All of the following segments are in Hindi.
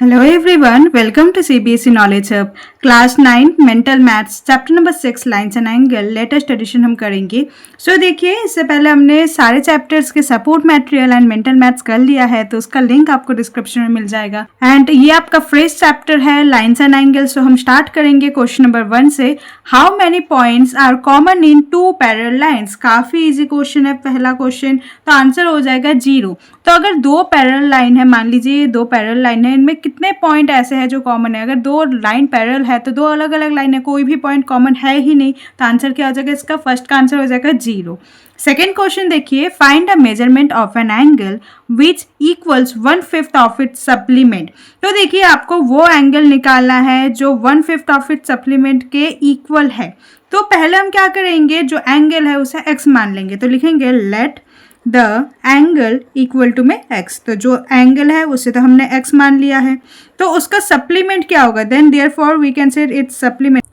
Hello everyone, welcome to CBSE Knowledge Hub. Class 9 mental maths chapter number 6 lines and angle latest edition हम करेंगे। सो देखिए, इससे पहले हमने सारे चैप्टर्स के support material and mental maths कर लिया है, तो उसका लिंक आपको डिस्क्रिप्शन में मिल जाएगा। एंड ये आपका फ्रेश चैप्टर है लाइन्स एंड एंगल। सो हम स्टार्ट करेंगे क्वेश्चन नंबर 1 से। How many points are common in two parallel lines. काफी इजी क्वेश्चन है पहला क्वेश्चन, तो आंसर हो जाएगा 0। तो अगर दो पैरेलल लाइन है, मान लीजिए दो पैरेलल लाइन है, इनमें कितने पॉइंट ऐसे हैं जो कॉमन है। अगर दो लाइन पैरेलल है तो दो अलग अलग लाइन है, कोई भी पॉइंट कॉमन है ही नहीं, तो आंसर क्या हो जाएगा इसका? फर्स्ट का आंसर हो जाएगा 0। सेकेंड क्वेश्चन देखिए, find the measurement of an angle which equals 1/5 of its supplement. तो देखिए, आपको वो एंगल निकालना है जो 1/5 ऑफ इट्स सप्लीमेंट के इक्वल है। तो पहले हम क्या करेंगे, जो एंगल है उसे x मान लेंगे, तो लिखेंगे let the angle equal to में x। तो जो एंगल है उसे तो हमने x मान लिया है, तो उसका सप्लीमेंट क्या होगा? Then therefore we can say its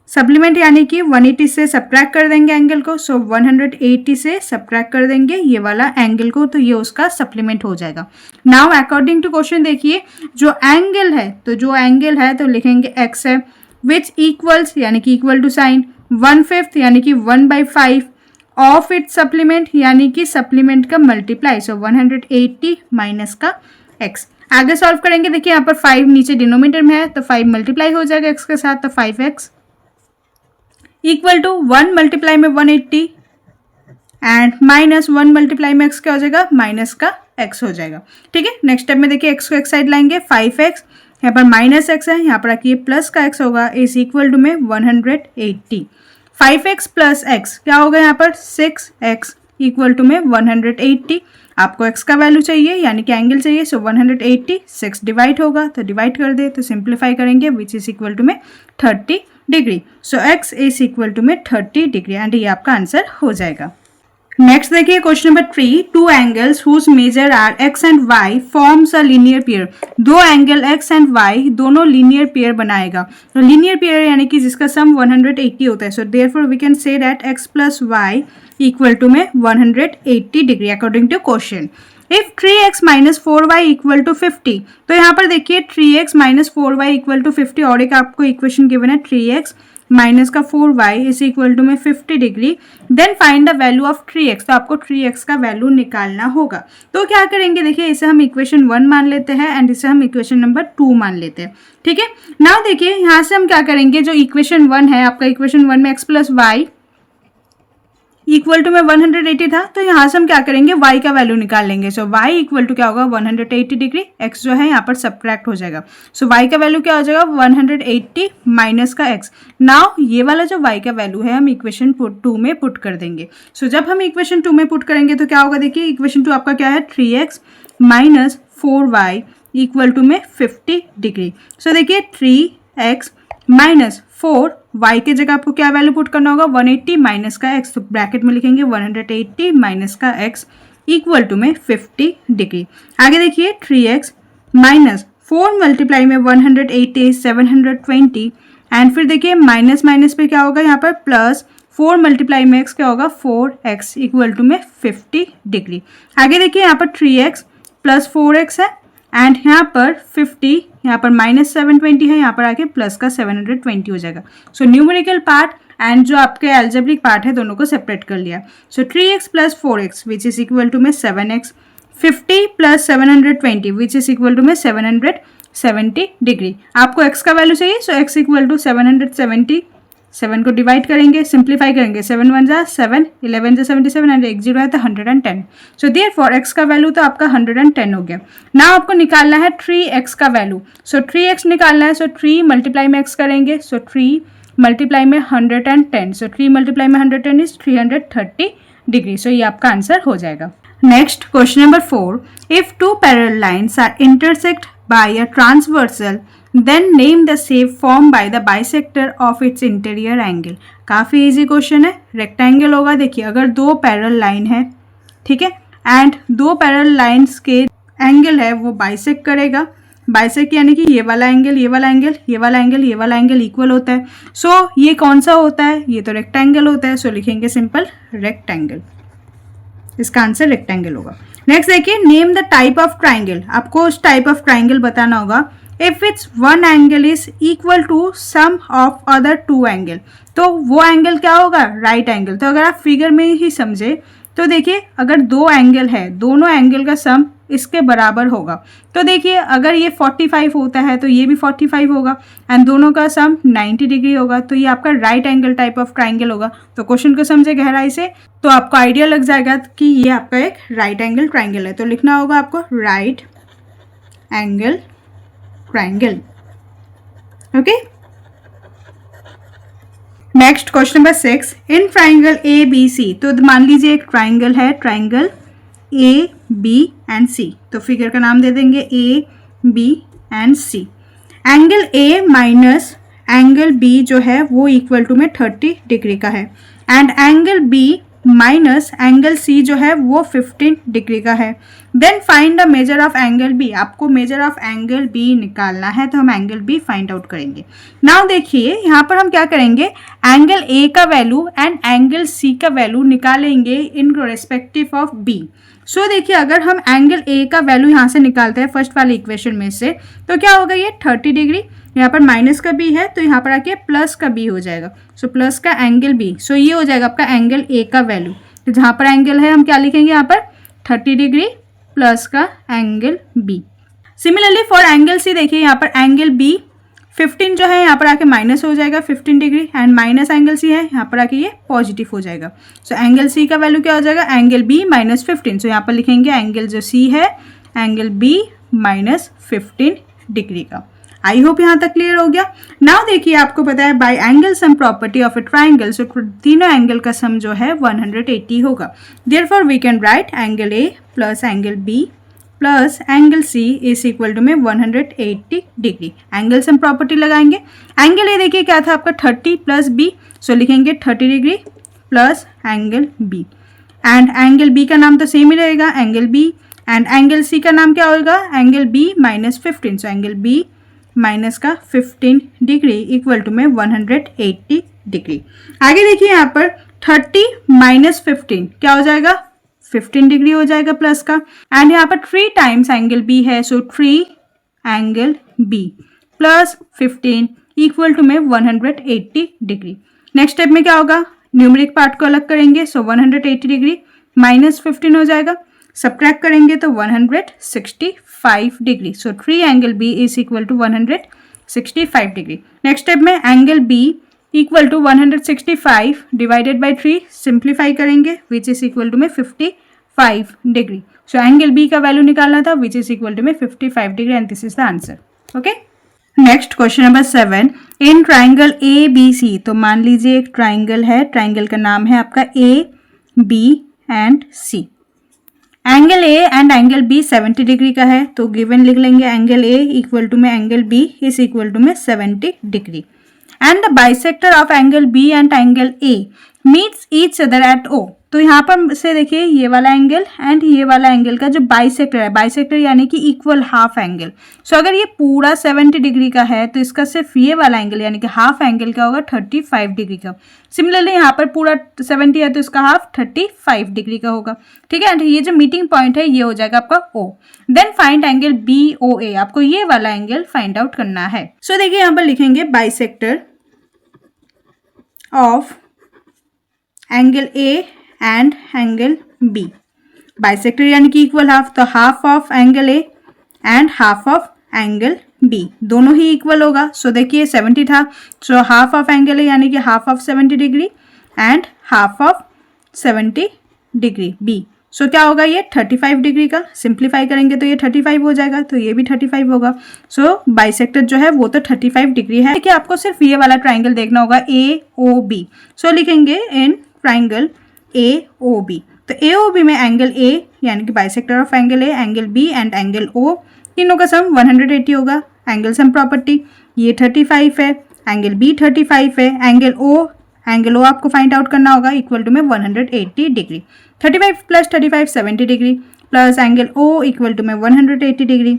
supplement यानी कि 180 से सब्ट्रैक्ट कर देंगे एंगल को। सो 180 से सब्ट्रैक्ट कर देंगे ये वाला एंगल को, तो ये उसका सप्लीमेंट हो जाएगा। नाउ अकॉर्डिंग टू क्वेश्चन देखिए, जो एंगल है तो लिखेंगे x है, विच इक्वल्स यानी कि इक्वल टू साइन 1/5 यानी कि 1/5 ऑफ इट सप्लीमेंट यानी कि सप्लीमेंट का मल्टीप्लाई। सो 180 माइनस का x। आगे सॉल्व करेंगे, देखिए यहाँ पर 5 नीचे डिनोमिनेटर में है, तो 5 मल्टीप्लाई हो जाएगा x के साथ, तो 5x इक्वल टू 1 मल्टीप्लाई में 180 एंड माइनस 1 मल्टीप्लाई में x क्या हो जाएगा? माइनस का x हो जाएगा। ठीक है, नेक्स्ट स्टेप में देखिए x को एक साइड लाएंगे, 5x यहाँ पर माइनस x है, यहाँ पर आके प्लस का x होगा, इज इक्वल टू में 180। 5x प्लस x क्या होगा? यहाँ पर 6x इक्वल टू में 180। आपको x का वैल्यू चाहिए यानी कि एंगल चाहिए, सो 180 6 डिवाइड होगा, तो डिवाइड कर दे तो सिंप्लीफाई करेंगे, विच इज इक्वल टू में 30 degree. So x is equal to में 30 डिग्री एंड ये आपका आंसर हो जाएगा। नेक्स्ट देखिए question number 3, two angles whose measure are x and y forms a linear pair. दो एंगल x एंड y दोनों लीनियर पेयर बनाएगा। तो लीनियर पेयर यानी कि जिसका सम 180 होता है। So therefore we can say that x plus y equal to में 180 degree according to question. If 3x minus 4y equal to 50, तो यहाँ पर देखिए 3x minus 4y equal to 50 और एक आपको इक्वेशन गिवन है 3x माइनस का 4y इज इक्वल टू में 50 degree. Then find the value of 3x। तो आपको 3x का वैल्यू निकालना होगा। तो क्या करेंगे, देखिए इसे हम इक्वेशन 1 मान लेते हैं एंड इसे हम इक्वेशन नंबर 2 मान लेते हैं। ठीक है, नाउ देखिए यहाँ से हम क्या करेंगे, जो इक्वेशन 1 है आपका, इक्वेशन 1 में x plus y equal to में 180 था, तो यहाँ से हम क्या करेंगे, y का वैल्यू निकाल लेंगे। सो y इक्वल टू क्या होगा? 180 डिग्री। x जो है यहाँ पर सब्ट्रैक्ट हो जाएगा। सो y का वैल्यू क्या हो जाएगा? 180 माइनस का x। नाउ ये वाला जो y का वैल्यू है हम इक्वेशन 2 में पुट कर देंगे। सो जब हम इक्वेशन 2 में पुट करेंगे तो क्या होगा, देखिए इक्वेशन 2 आपका क्या है? 3x minus 4y equal to में 50 डिग्री। सो देखिए 3x माइनस 4y के जगह आपको क्या वैल्यू पुट करना होगा? 180 माइनस का x। तो ब्रैकेट में लिखेंगे 180 माइनस का x इक्वल टू में 50 डिग्री। आगे देखिए 3x माइनस 4 मल्टीप्लाई में 180 720 एंड फिर देखिए माइनस माइनस पे क्या होगा, यहाँ पर प्लस 4 मल्टीप्लाई में x क्या होगा? 4x इक्वल टू में 50 डिग्री। आगे देखिए यहाँ पर 3x प्लस 4x है एंड यहाँ पर 50, यहाँ पर माइनस 720 है, यहाँ पर आके प्लस का 720 हो जाएगा। सो न्यूमेरिकल पार्ट एंड जो आपके एल्जेब्रिक पार्ट है दोनों को सेपरेट कर लिया। So 3x plus 4x which is equal to में 7x, 50 plus 720 which is equal to में 770 डिग्री। आपको x का वैल्यू चाहिए, सो x इक्वल टू 770, 7 को डिवाइड करेंगे, सिंप्लीफाई करेंगे, 7 1 जा 7, 11 जा 77 एंड 1 0 है तो 110। सो देयरफॉर x का वैल्यू तो आपका 110 हो गया। नाउ आपको निकालना है 3x का वैल्यू। सो 3x निकालना है, सो 3 मल्टीप्लाई में x करेंगे, सो 3 मल्टीप्लाई में 110, सो 3 मल्टीप्लाई में 110 इज 330 डिग्री। सो ये आपका आंसर हो जाएगा। Next question number 4, if two parallel lines are intersect by a transversal then name the shape form by the bisector of its interior angle. काफ़ी इजी क्वेश्चन है, रेक्टेंगल होगा। देखिए अगर दो पैरेलल लाइन है, ठीक है, एंड दो पैरेलल लाइन्स के एंगल है वो बाइसेक्ट करेगा। बाइसेक्ट यानी कि ये वाला एंगल, ये वाला एंगल, ये वाला एंगल, ये वाला एंगल इक्वल होता है। सो ये कौन सा होता है? ये तो रेक्टेंगल होता है। सो लिखेंगे सिंपल रेक्टेंगल। इसका आंसर रेक्टेंगल होगा। नेक्स्ट देखिए, name the type of triangle. आपको उस टाइप ऑफ ट्राइंगल बताना होगा if its one angle is equal to sum of other two angle, तो वो एंगल क्या होगा, राइट एंगल। तो अगर आप फिगर में ही समझे तो देखिए अगर दो एंगल है, दोनों एंगल का सम इसके बराबर होगा, तो देखिए अगर ये 45 होता है तो ये भी 45 होगा एंड दोनों का सम 90 डिग्री होगा, तो ये आपका right angle type of triangle होगा। तो क्वेश्चन को समझे गहराई से तो आपको आइडिया लग जाएगा कि ये आपका एक राइट एंगल ट्राइंगल है। तो लिखना होगा आपको right angle triangle. Okay, next question number 6, in triangle A B C, तो मान लीजिए एक ट्राइंगल है, triangle A B and C, तो फिगर का नाम दे देंगे A B and C. Angle A minus angle B जो है वो इक्वल टू में 30 डिग्री का है and angle B minus angle C जो है वो 15 डिग्री का है। Then find the measure of angle B, आपको मेजर ऑफ एंगल बी निकालना है, तो हम एंगल बी फाइंड आउट करेंगे। नाउ देखिए यहाँ पर हम क्या करेंगे, एंगल ए का वैल्यू एंड एंगल सी का वैल्यू निकालेंगे इन रेस्पेक्टिव ऑफ बी। सो देखिए अगर हम एंगल ए का वैल्यू यहाँ से निकालते हैं फर्स्ट वाले इक्वेशन में से, तो क्या होगा, ये 30 डिग्री, यहाँ पर माइनस का बी है तो यहाँ पर आके प्लस का बी हो जाएगा, सो प्लस का एंगल बी, सो ये हो जाएगा आपका एंगल ए का वैल्यू। तो जहाँ पर एंगल है हम क्या लिखेंगे, यहाँ पर 30 डिग्री प्लस का angle B. Similarly for angle C देखिए यहाँ पर एंगल बी 15 जो है यहाँ पर आके माइनस हो जाएगा 15 degree and minus angle C है यहाँ पर आके ये पॉजिटिव हो जाएगा। सो एंगल सी का वैल्यू क्या हो जाएगा, एंगल बी माइनस 15। सो यहाँ पर लिखेंगे एंगल जो सी है एंगल बी माइनस 15 डिग्री का। आई होप यहाँ तक क्लियर हो गया। नाउ देखिए आपको पता है by angle sum property of a triangle, so तीनों एंगल का सम जो है 180 होगा। Therefore we can write angle A plus angle B plus angle C is equal to में 180 डिग्री। एंगल सम प्रॉपर्टी लगाएंगे, एंगल ए देखिए क्या था आपका 30 प्लस बी, सो लिखेंगे 30 degree plus angle B and angle B का नाम तो सेम ही रहेगा angle B and angle C का नाम क्या होगा, angle B minus 15। So angle B minus का 15 डिग्री इक्वल टू में 180 डिग्री। आगे देखिए यहाँ पर 30 माइनस 15 क्या हो जाएगा, 15 डिग्री हो जाएगा प्लस का एंड यहाँ पर 3 टाइम्स एंगल बी है, so 3 angle B plus 15 equal to में 180 डिग्री। नेक्स्ट स्टेप में क्या होगा, न्यूमेरिक पार्ट को अलग करेंगे, सो 180 डिग्री माइनस 15 हो जाएगा, सब्ट्रैक्ट करेंगे तो 165 डिग्री। So 3 angle B is equal to 165 degree. Next step में angle B equal to 165 divided by 3 simplify करेंगे विच इज इक्वल टू में 55 डिग्री। सो एंगल बी का वैल्यू निकालना था विच इज इक्वल टू में 55 degree and this is the answer. Okay, next question number 7, in triangle A B C, तो मान लीजिए एक ट्राइंगल है, ट्राइंगल का नाम है आपका A B and C. Angle A and angle B 70 degree का है, तो गिवन लिख लेंगे एंगल ए इक्वल टू में angle B is equal to में 70 degree and the bisector of angle B and angle A meets each other at O. तो यहाँ पर से देखिए ये वाला एंगल एंड ये वाला एंगल का जो बाइसेक्टर है, बाइसेक्टर यानी कि इक्वल हाफ एंगल। सो अगर ये पूरा 70 डिग्री का है तो इसका सिर्फ ये वाला एंगल यानी कि हाफ एंगल का होगा 35 डिग्री का। सिमिलरली यहाँ पर पूरा 70 है तो इसका हाफ 35 डिग्री का होगा, ठीक है। एंड ये जो मीटिंग पॉइंट है ये हो जाएगा आपका O। Then find angle BOA, आपको ये वाला एंगल फाइंड आउट करना है। सो देखिए यहाँ पर लिखेंगे bisector of angle A and angle B। Bisector यानी कि इक्वल हाफ, तो half of angle A and half of angle B दोनों ही इक्वल होगा। सो देखिए 70 था, so half of angle A यानी कि half of 70 degree and half of 70 degree B। सो क्या होगा, ये 35 डिग्री का, सिंप्लीफाई करेंगे तो ये 35 हो जाएगा, तो ये भी 35 होगा। सो बाइसेक्टर जो है वो तो 35 डिग्री है। देखिए आपको सिर्फ ये वाला ट्राइंगल देखना होगा AOB। सो लिखेंगे इन ट्राइंगल AOB, तो AOB में एंगल A यानी कि bisector of angle A, angle B and angle O तीनों का सम 180 होगा। एंगल सम प्रॉपर्टी, ये 35 है, एंगल B 35 है, एंगल O आपको फाइंड आउट करना होगा इक्वल टू में 180 degree. 35 plus 35 70 degree plus angle O equal to में 180 डिग्री।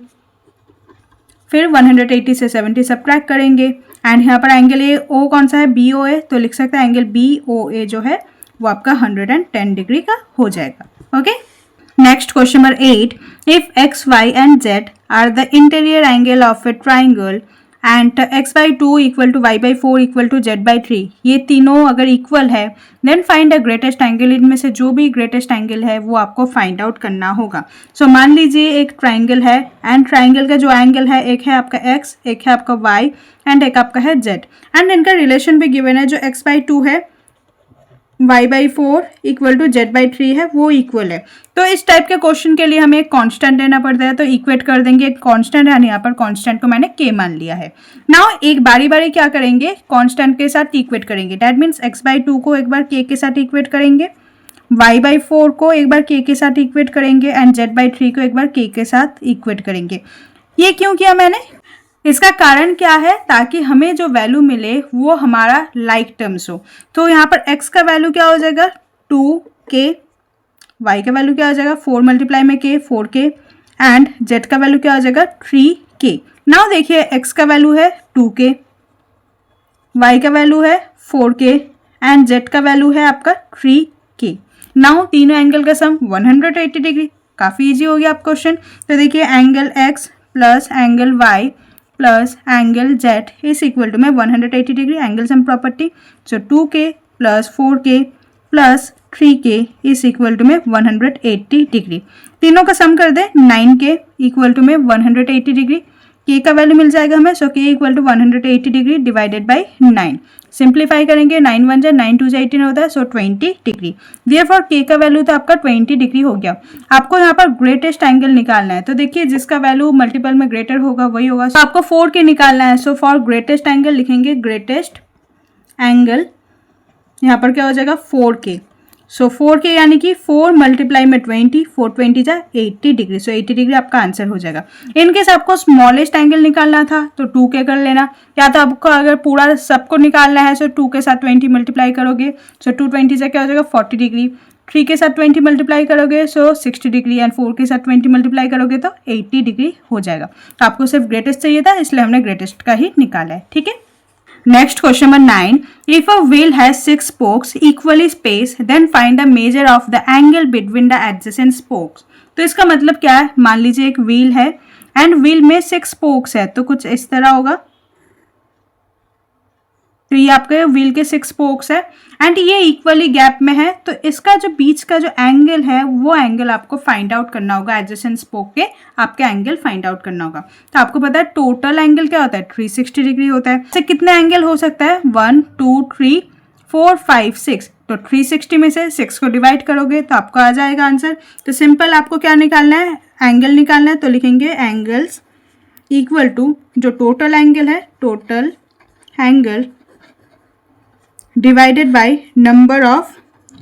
फिर 180 से 70 सब्ट्रैक्ट करेंगे एंड यहाँ पर एंगल O कौन सा है, BOA, तो लिख सकते हैं एंगल BOA जो है वो आपका 110 डिग्री का हो जाएगा। Okay, next question number 8, if x Y and z are the interior angle of a triangle and x by 2 equal to y by 4 equal to z by 3, ये तीनों अगर इक्वल है then find the greatest angle. इनमें से जो भी ग्रेटेस्ट एंगल है वो आपको फाइंड आउट करना होगा। सो मान लीजिए एक ट्राइंगल है एंड ट्राइंगल का जो एंगल है, एक है आपका एक्स, एक है आपका वाई एंड एक आपका है जेड, एंड इनका रिलेशन भी गिवन है। जो एक्स बाई 2 है, y by 4 equal to z by 3 है, वो इक्वल है। तो इस टाइप के क्वेश्चन के लिए हमें एक कांस्टेंट लेना पड़ता है, तो इक्वेट कर देंगे एक कांस्टेंट, यानी यहाँ पर कांस्टेंट को मैंने k मान लिया है। नाउ एक बारी बारी क्या करेंगे, कांस्टेंट के साथ इक्वेट करेंगे। दैट मीन्स x बाई 2 को एक बार k के साथ इक्वेट करेंगे, y बाई 4 को एक बार k के साथ इक्वेट करेंगे एंड z बाई 3 को एक बार k के साथ इक्वेट करेंगे। ये क्यों किया मैंने, इसका कारण क्या है, ताकि हमें जो वैल्यू मिले वो हमारा लाइक टर्म्स हो। तो यहाँ पर x का वैल्यू क्या हो जाएगा 2k, y का वैल्यू क्या हो जाएगा 4 मल्टीप्लाई में k 4k एंड z का वैल्यू क्या हो जाएगा 3k। नाउ देखिए x का वैल्यू है 2k, y का वैल्यू है 4k एंड z का वैल्यू है आपका 3k। नाउ तीनों एंगल का सम 180 डिग्री, काफ़ी इजी हो गया आप क्वेश्चन। तो देखिए angle x plus angle y plus angle z is equal to में 180 degree, angle sum property. So 2k plus 4k plus 3k is equal to में 180 डिग्री। तीनों का सम कर दे 9k इक्वल टू में 180 डिग्री, k का वैल्यू मिल जाएगा हमें। So k equal to 180 degree divided by 9। Simplify करेंगे 9 1 जा 9 2 जा 18 होता है, सो 20 डिग्री। देयरफॉर k का वैल्यू तो आपका 20 डिग्री हो गया। आपको यहाँ पर ग्रेटेस्ट एंगल निकालना है, तो देखिए जिसका वैल्यू मल्टीपल में ग्रेटर होगा वही होगा। तो आपको 4k निकालना है। सो फॉर ग्रेटेस्ट एंगल लिखेंगे ग्रेटेस्ट एंगल, यहाँ पर क्या हो जाएगा 4k। सो 4k यानी कि 4 मल्टीप्लाई में 20, 4 20 जा 80 डिग्री। सो 80 डिग्री आपका आंसर हो जाएगा। इनकेस आपको स्मॉलेस्ट एंगल निकालना था तो 2k कर लेना, या तो आपको अगर पूरा सबको निकालना है सो 2 के साथ 20 मल्टीप्लाई करोगे, सो 2 20 जा क्या हो जाएगा 40 डिग्री। 3 के साथ 20 मल्टीप्लाई करोगे सो 60 डिग्री एंड 4 के साथ 20 मल्टीप्लाई करोगे तो 80 डिग्री हो जाएगा। तो आपको सिर्फ ग्रेटेस्ट चाहिए था, इसलिए हमने ग्रेटेस्ट का ही निकाला है, ठीक है। Next question number 9, if a wheel has 6 spokes equally space then find the measure of the angle between the adjacent spokes. तो इसका मतलब क्या है, मान लीजिए एक व्हील है एंड व्हील में 6 स्पोक्स है, तो कुछ इस तरह होगा। तो ये आपके व्हील के 6 स्पोक्स है एंड ये इक्वली गैप में है, तो इसका जो बीच का जो एंगल है वो एंगल आपको फाइंड आउट करना होगा। एडजेसेंट स्पोक के आपके एंगल फाइंड आउट करना होगा। तो आपको पता है टोटल एंगल क्या होता है 360 डिग्री होता है। इससे कितने एंगल हो सकता है 1 2 3 4 5 6, तो 360 में से 6 को डिवाइड करोगे तो आपको आ जाएगा आंसर। तो सिंपल आपको क्या निकालना है, एंगल निकालना है। तो लिखेंगे एंगल्स इक्वल टू जो टोटल एंगल है, total angle divided by number of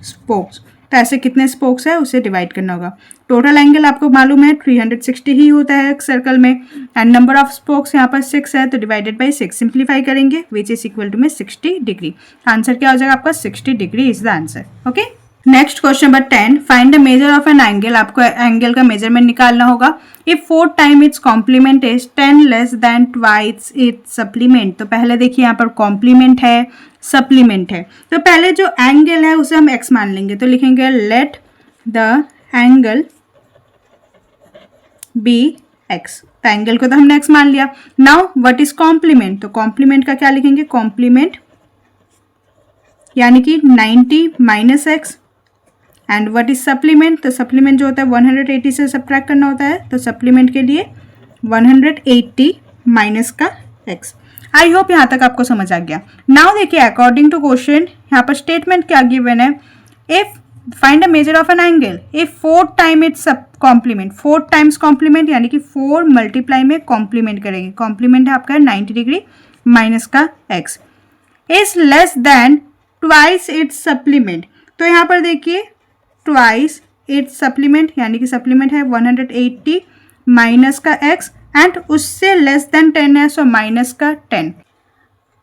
spokes. तो ऐसे कितने स्पोक्स है उसे डिवाइड करना होगा। टोटल एंगल आपको मालूम है 360 ही होता है एक सर्कल में एंड नंबर ऑफ स्पोक्स यहाँ पर 6 है, तो डिवाइडेड बाय 6 सिंप्लीफाई करेंगे विच इज इक्वल टू में 60 डिग्री। आंसर क्या हो जाएगा आपका 60 degree is the answer. Okay, next question number 10, find the measure of an angle. आपको एंगल का मेजरमेंट निकालना होगा। If 4 time its complement is 10 less than twice its supplement. तो पहले देखिए यहाँ पर कॉम्प्लीमेंट है, सप्लीमेंट है, तो पहले जो एंगल है उसे हम x मान लेंगे। तो लिखेंगे let the angle be x। तो एंगल को तो हमने x मान लिया। नाउ व्हाट इज कॉम्प्लीमेंट, तो कॉम्प्लीमेंट का क्या लिखेंगे, कॉम्प्लीमेंट यानी कि 90 minus x and what is supplement, तो सप्लीमेंट जो होता है 180 से सब्ट्रैक्ट करना होता है, तो सप्लीमेंट के लिए 180 माइनस का x। आई होप यहाँ तक आपको समझ आ गया। नाउ देखिए अकॉर्डिंग टू क्वेश्चन यहाँ पर स्टेटमेंट क्या गिवन है, if find the measure of an angle if 4 time its complement, 4 times complement यानी कि 4 मल्टीप्लाई में कॉम्प्लीमेंट करेंगे। कॉम्प्लीमेंट है आपका 90 डिग्री माइनस का x is less than twice its supplement. तो यहाँ पर देखिए ट्वाइस इट्स सप्लीमेंट यानी कि सप्लीमेंट है 180 माइनस का x एंड उससे लेस देन 10 है, सो माइनस का 10।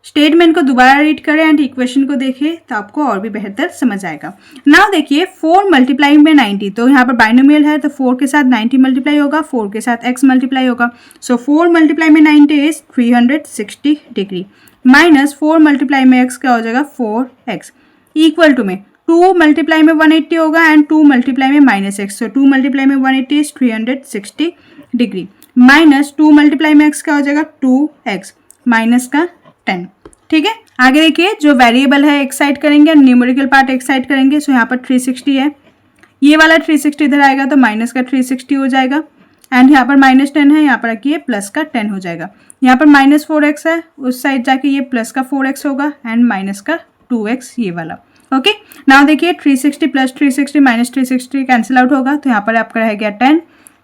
स्टेटमेंट को दोबारा रीड करें एंड इक्वेशन को देखिए तो आपको और भी बेहतर समझ आएगा। नाउ देखिए 4 मल्टीप्लाई में 90, तो यहाँ पर बाइनोमियल है तो 4 के साथ 90 मल्टीप्लाई होगा, 4 के साथ x मल्टीप्लाई होगा। सो 4 मल्टीप्लाई में 90 इज 360 डिग्री माइनस 4 मल्टीप्लाई में x क्या हो जाएगा 4x इक्वल टू में 2 मल्टीप्लाई में 180 होगा एंड 2 मल्टीप्लाई में -x, सो 2 मल्टीप्लाई में 180 इज 360 डिग्री, माइनस 2 मल्टीप्लाई में x क्या हो जाएगा 2x माइनस का 10। ठीक है, आगे देखिए जो वेरिएबल है एक साइड करेंगे, न्यूमेरिकल पार्ट एक साइड करेंगे, सो यहाँ पर 360 है, ये वाला 360 इधर आएगा तो माइनस का 360 हो जाएगा एंड यहाँ पर -10 है, यहाँ पर रखिए प्लस का 10 हो जाएगा। यहाँ पर -4x है, उस साइड जाके ये प्लस का 4x होगा एंड माइनस का 2x ये वाला। ओके, नाउ देखिए 360 प्लस 360 माइनस 360 कैंसिल आउट होगा, तो यहाँ पर आपका रह गया 10,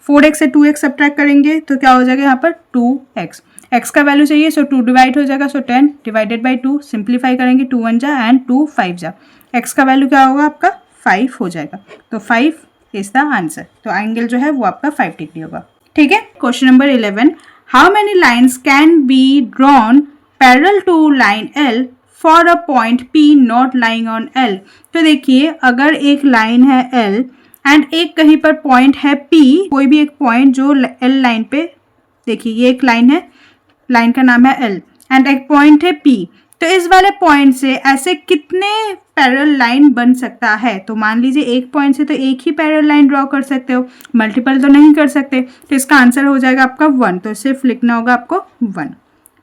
4x से 2x सब्ट्रैक्ट करेंगे तो क्या हो जाएगा यहाँ पर 2x, x का वैल्यू चाहिए सो 2 डिवाइड हो जाएगा, सो 10 डिवाइडेड बाई 2, सिंप्लीफाई करेंगे 2 1 जा एंड 2 5 जा, x का वैल्यू क्या होगा आपका 5 हो जाएगा, तो 5 इज द आंसर। तो एंगल जो है वो आपका 5 डिग्री होगा। ठीक है, question number 11, how many lines can be drawn parallel to line L for a point P not lying on L। तो देखिए अगर एक लाइन है L एंड एक कहीं पर पॉइंट है P, कोई भी एक पॉइंट जो L लाइन पे, देखिए ये एक लाइन है, लाइन का नाम है L एंड एक पॉइंट है P, तो इस वाले पॉइंट से ऐसे कितने पैरेलल लाइन बन सकता है। तो मान लीजिए एक पॉइंट से तो एक ही पैरेलल लाइन ड्रॉ कर सकते हो, मल्टीपल तो नहीं कर सकते, तो इसका आंसर हो जाएगा आपका 1, तो सिर्फ लिखना होगा आपको 1।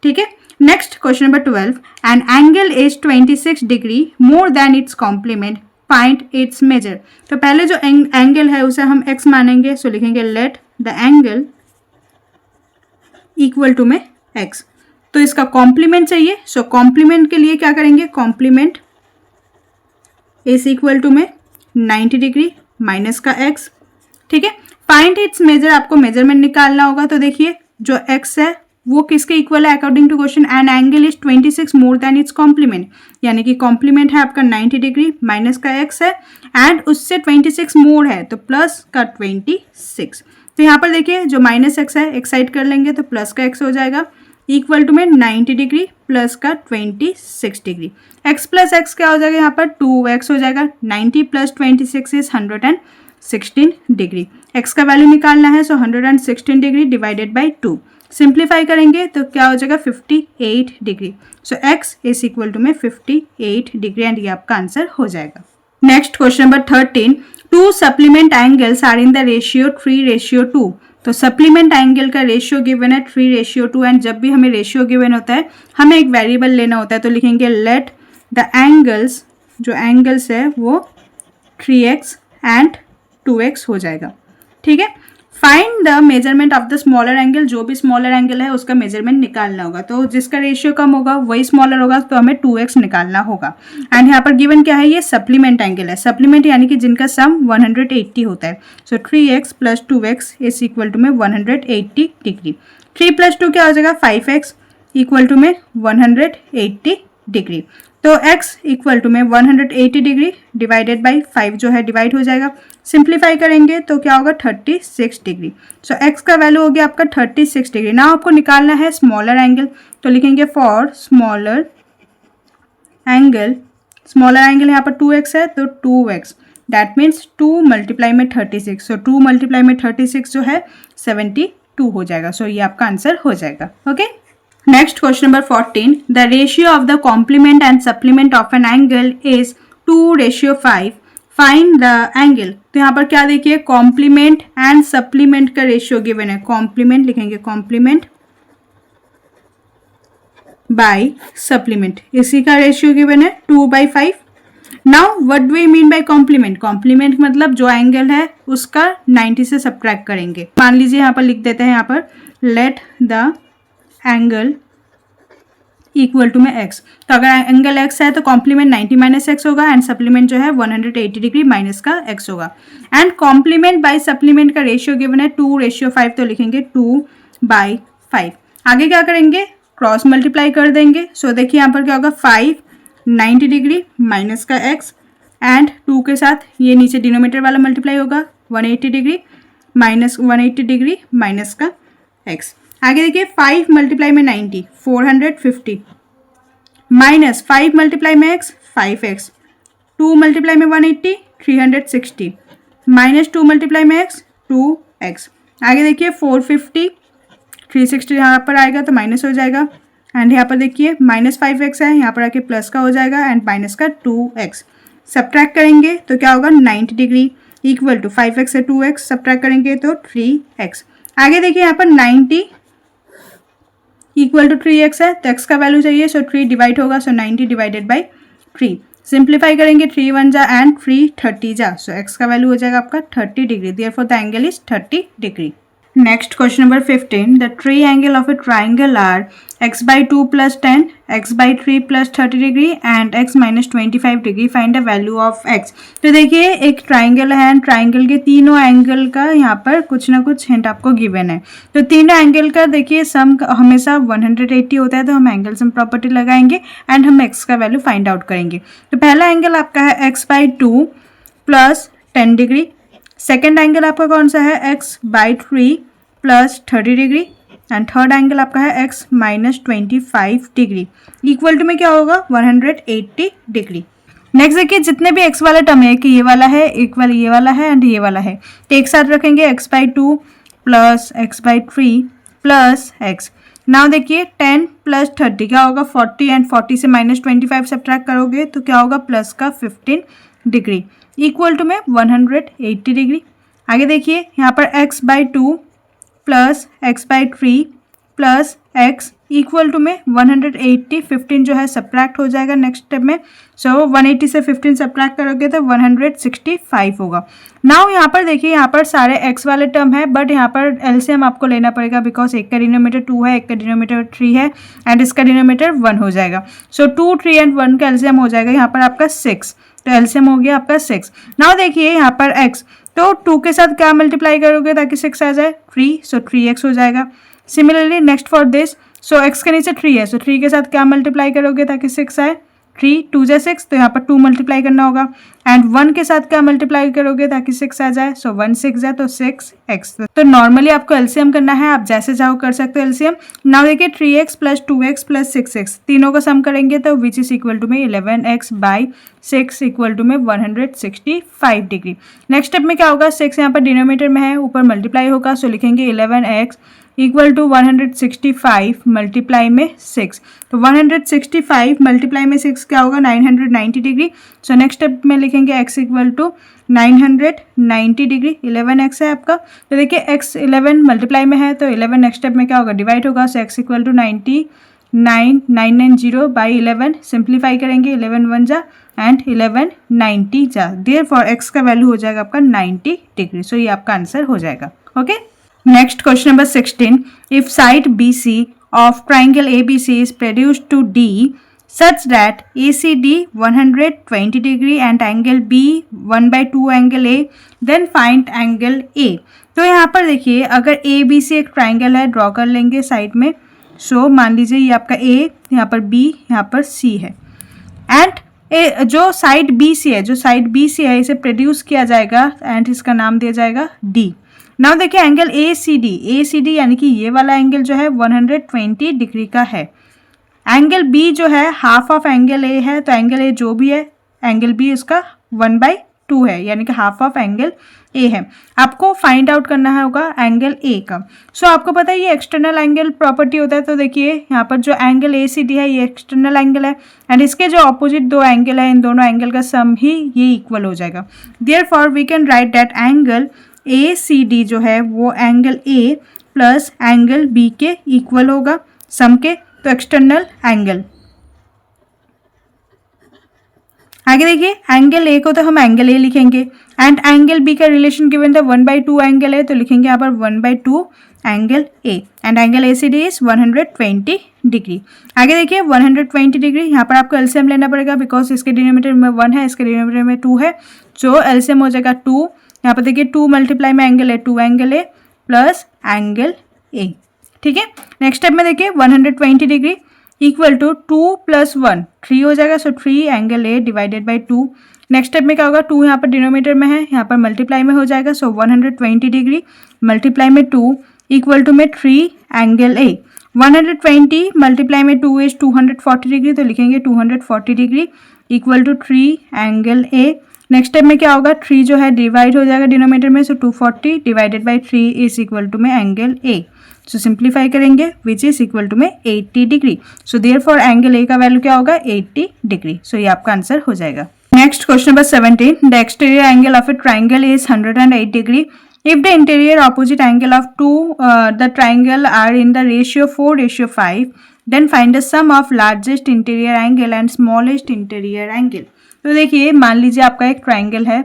ठीक है, next question number 12, an angle is 26 degree more than its complement, find its measure. तो पहले जो एंगल है उसे हम x मानेंगे, सो लिखेंगे let the angle equal to में x, तो इसका कॉम्प्लीमेंट चाहिए, सो कॉम्प्लीमेंट के लिए क्या करेंगे, कॉम्प्लीमेंट इज इक्वल टू में 90 डिग्री माइनस का x। ठीक है, फाइंड इट्स मेजर, आपको मेजरमेंट निकालना होगा, तो देखिए जो x है वो किसके इक्वल है according to question, an angle is 26 more than its complement, यानी कि कॉम्प्लीमेंट है आपका 90 डिग्री माइनस का x है एंड उससे 26 मोर है तो प्लस का 26। तो यहाँ पर देखिए जो माइनस x है एक साइड कर लेंगे तो प्लस का x हो जाएगा, इक्वल टू में 90 डिग्री प्लस का 26 डिग्री, x प्लस x क्या हो जाएगा यहाँ पर 2x हो जाएगा, 90 प्लस 26 इज 116 डिग्री, x का वैल्यू निकालना है, so 116 degree divided by 2, simplify करेंगे तो क्या हो जाएगा 58 degree, so x is equal to में 58 डिग्री एंड ये आपका आंसर हो जाएगा। Next question number 13, two supplement angles are in the ratio 3:2। तो सप्लीमेंट एंगल का रेशियो गिवन है 3:2 एंड जब भी हमें रेशियो गिवन होता है हमें एक वेरिएबल लेना होता है, तो लिखेंगे लेट द एंगल्स, जो एंगल्स है वो 3x एंड 2x हो जाएगा। ठीक है, find the measurement of the smaller angle, जो भी स्मॉलर एंगल है उसका मेजरमेंट निकालना होगा, तो जिसका रेशियो कम होगा वही स्मॉलर होगा, तो हमें 2x निकालना होगा। एंड यहाँ पर गिवन क्या है, ये सप्लीमेंट एंगल है, सप्लीमेंट यानी कि जिनका सम 180 होता है, so 3x plus 2x is equal to में 180 डिग्री, 3 प्लस 2 क्या हो जाएगा 5x इक्वल टू में 180 डिग्री, तो x इक्वल टू में 180 डिग्री डिवाइडेड बाई 5 जो है डिवाइड हो जाएगा, सिंप्लीफाई करेंगे तो क्या होगा 36 डिग्री, सो x का वैल्यू हो गया आपका 36 डिग्री। ना आपको निकालना है स्मॉलर एंगल, तो लिखेंगे for smaller angle, smaller angle यहाँ पर 2x है तो 2x, दैट मीन्स 2 मल्टीप्लाई में 36, सो 2 मल्टीप्लाई में 36 जो है 72 हो जाएगा, सो ये आपका आंसर हो जाएगा। Okay, next question number 14, the ratio of the complement and supplement of an angle is 2:5, find the angle. तो यहाँ पर क्या देखिए कॉम्प्लीमेंट एंड सप्लीमेंट का रेशियो गिवन है, कॉम्प्लीमेंट लिखेंगे कॉम्प्लीमेंट बाय सप्लीमेंट, इसी का रेशियो गिवन है 2/5। Now what do we mean by complement, complement मतलब जो एंगल है उसका 90 से सब्ट्रैक्ट करेंगे, मान लीजिए यहाँ पर लिख देते हैं, यहाँ पर let the angle equal to में x, तो अगर एंगल x है तो कॉम्प्लीमेंट 90 माइनस x होगा एंड सप्लीमेंट जो है 180 डिग्री माइनस का x होगा, एंड कॉम्प्लीमेंट बाय सप्लीमेंट का रेशियो गिवन है 2:5, तो लिखेंगे 2/5। आगे क्या करेंगे क्रॉस मल्टीप्लाई कर देंगे, सो देखिए यहाँ पर क्या होगा 5 90 डिग्री माइनस का x एंड 2 के साथ ये नीचे डिनोमीटर वाला मल्टीप्लाई होगा 180 डिग्री माइनस 180 डिग्री माइनस का x। आगे देखिए 5 मल्टीप्लाई में 90 450 माइनस 5 मल्टीप्लाई में x 5x, 2 मल्टीप्लाई में 180 360 माइनस 2 मल्टीप्लाई में x 2x। आगे देखिए 450 360 यहाँ पर आएगा तो माइनस हो जाएगा एंड यहाँ पर देखिए माइनस 5x है, यहाँ पर आके प्लस का हो जाएगा एंड माइनस का 2x। सब्ट्रैक्ट करेंगे तो क्या होगा 90 डिग्री इक्वल टू 5x से 2x सब्ट्रैक्ट करेंगे तो 3x। आगे देखिए यहाँ पर 90 इक्वल टू 3x है तो x का वैल्यू चाहिए, सो 3 डिवाइड होगा, सो 90 डिवाइडेड बाई 3। सिंप्लीफाई करेंगे 3 1 जा एंड 3 30 जा, सो x का वैल्यू हो जाएगा आपका 30 degree, therefore the angle is 30 degree. Next question number 15, the three angles of a triangle are x by 2 plus 10, x by 3 plus 30 degree and x minus 25 degree, find the value of x। तो देखिए एक ट्राइंगल है एंड ट्राइंगल के तीनों एंगल का यहाँ पर कुछ ना कुछ हिंट आपको गिवन है। तो तीनों एंगल का देखिए सम हमेशा 180 होता है, तो हम एंगल सम प्रॉपर्टी लगाएंगे एंड हम x का वैल्यू फाइंड आउट करेंगे। तो पहला एंगल आपका है x by 2 plus 10 degree, second angle आपका कौन सा है x by 3 plus 30 degree and third angle आपका है x minus 25 degree, equal to में क्या होगा 180 डिग्री। नेक्स्ट देखिए जितने भी x वाला टर्म है कि ये वाला है, इक्वल ये वाला है एंड ये वाला है, तो एक साथ रखेंगे x by 2 plus x by 3 plus x। Now देखिए 10 प्लस 30 क्या होगा 40 एंड 40 से माइनस 25 सब्ट्रैक्ट करोगे तो क्या होगा प्लस का 15 डिग्री, इक्वल टू में 180 डिग्री। आगे देखिए यहाँ पर x by 2 plus x by 3 plus x equal to में 180, 15 जो है सब्ट्रैक्ट हो जाएगा नेक्स्ट स्टेप में, सो 180 से 15 सब्ट्रैक्ट करोगे तो 165 होगा। नाउ यहाँ पर देखिए यहाँ पर सारे x वाले टर्म है, बट यहाँ पर एलसीएम आपको लेना पड़ेगा बिकॉज एक का डिनोमीटर 2 है, एक का डिनोमीटर 3 है एंड इसका डिनोमीटर 1 हो जाएगा, सो 2 3 एंड 1 का एलसीएम हो जाएगा यहाँ पर आपका 6, तो एलसीएम हो गया आपका 6। नाउ देखिए यहाँ पर x, तो 2 के साथ क्या मल्टीप्लाई करोगे ताकि 6 आ जाए 3, सो 3x हो जाएगा। Similarly next for this, so x के नीचे 3 है, सो 3 के साथ क्या मल्टीप्लाई करोगे ताकि 6 आए 3 2 जा 6, तो यहाँ पर 2 मल्टीप्लाई करना होगा एंड 1 के साथ क्या मल्टीप्लाई करोगे ताकि 6 आ जाए, सो 1 6 जाए तो 6x। तो नॉर्मली आपको एलसीएम करना है, आप जैसे चाहो कर सकते हो एलसीएम। नाउ देखिए 3x plus 2x plus 6x तीनों का सम करेंगे तो विच इज इक्वल टू में 11x बाई 6 इक्वल टू में 165 डिग्री। नेक्स्ट स्टेप में क्या होगा 6 यहाँ पर डिनोमीटर में है, ऊपर मल्टीप्लाई होगा, सो लिखेंगे 11x इक्वल टू 165 मल्टीप्लाई में 6, तो 165 मल्टीप्लाई में 6 क्या होगा 990 डिग्री। सो नेक्स्ट स्टेप में लिखेंगे x equal to 990 degree, 11x है आपका, तो देखिए x 11 मल्टीप्लाई में है तो 11 नेक्स्ट स्टेप में क्या होगा डिवाइड होगा, so x equal to 990 by 11, simplify करेंगे 11 1 जा एंड 11 90 जा, देयरफॉर x का वैल्यू हो जाएगा आपका 90 डिग्री, सो ये आपका आंसर हो जाएगा। Okay, next question number 16, if side BC of triangle ABC is reduced to D such that ACD 120 degree and angle B 1/2 angle A, then find angle A। तो यहाँ पर देखिए अगर ABC एक ट्राइंगल है, ड्रॉ कर लेंगे साइड में, सो मान लीजिए ये आपका A, यहाँ पर B, यहाँ पर C है एंड जो साइड BC है, जो साइड BC है इसे प्रोड्यूस किया जाएगा एंड इसका नाम दिया जाएगा D। नाउ देखिए एंगल ACD यानी कि ये वाला एंगल जो है 120 डिग्री का है, एंगल B जो है हाफ ऑफ एंगल A है, तो एंगल A जो भी है एंगल B इसका 1/2 है यानी कि हाफ ऑफ एंगल A है। आपको फाइंड आउट करना होगा एंगल A का। सो आपको पता है ये एक्सटर्नल एंगल प्रॉपर्टी होता है, तो देखिए यहाँ पर जो एंगल ACD है ये एक्सटर्नल एंगल है एंड इसके जो ऑपोजिट दो एंगल है इन दोनों एंगल का सम ही ये इक्वल हो जाएगा, therefore we can write that angle ACD जो है वो angle A plus angle B के इक्वल होगा सम के, तो एक्सटर्नल एंगल। आगे देखिए एंगल A को तो हम एंगल A लिखेंगे एंड एंगल B का रिलेशन गिवन था 1/2 एंगल है, तो लिखेंगे यहाँ पर 1/2 angle A and angle ACD is 120 degree. आगे देखिए 120 डिग्री, यहाँ पर आपको एलसीएम लेना पड़ेगा बिकॉज इसके डिनोमीटर में 1 है, इसके डिनोमीटर में 2 है, जो एलसीएम हो जाएगा 2। यहाँ पर देखिए 2 मल्टीप्लाई में एंगल है 2 angle A plus angle A, ठीक है। नेक्स्ट स्टेप में देखिए 120 डिग्री इक्वल टू 2 प्लस 1 3 हो जाएगा, सो 3 angle A divided by 2। Next step में क्या होगा 2 यहाँ पर डिनोमीटर में है, यहाँ पर मल्टीप्लाई में हो जाएगा, सो 120 डिग्री मल्टीप्लाई में 2 इक्वल टू में 3 एंगल A। 120 मल्टीप्लाई में 2 इज 240 डिग्री, तो लिखेंगे 240 degree equal to 3 angle A। Next step में क्या होगा 3 जो है डिवाइड हो जाएगा डिनोमीटर में, so 240 divided by 3 is equal to में एंगल A। सो सिंप्लीफाई करेंगे विच इज इक्वल टू में 80 degree, so therefore angle A का वैल्यू क्या होगा 80 डिग्री, सो ये आपका आंसर हो जाएगा। Next question number 17. The exterior angle of a triangle is 108 degree. If the interior opposite angle of the triangle are in the ratio 4:5, then find the sum of largest interior angle and smallest interior angle. तो देखिए मान लीजिए आपका एक ट्राइंगल है,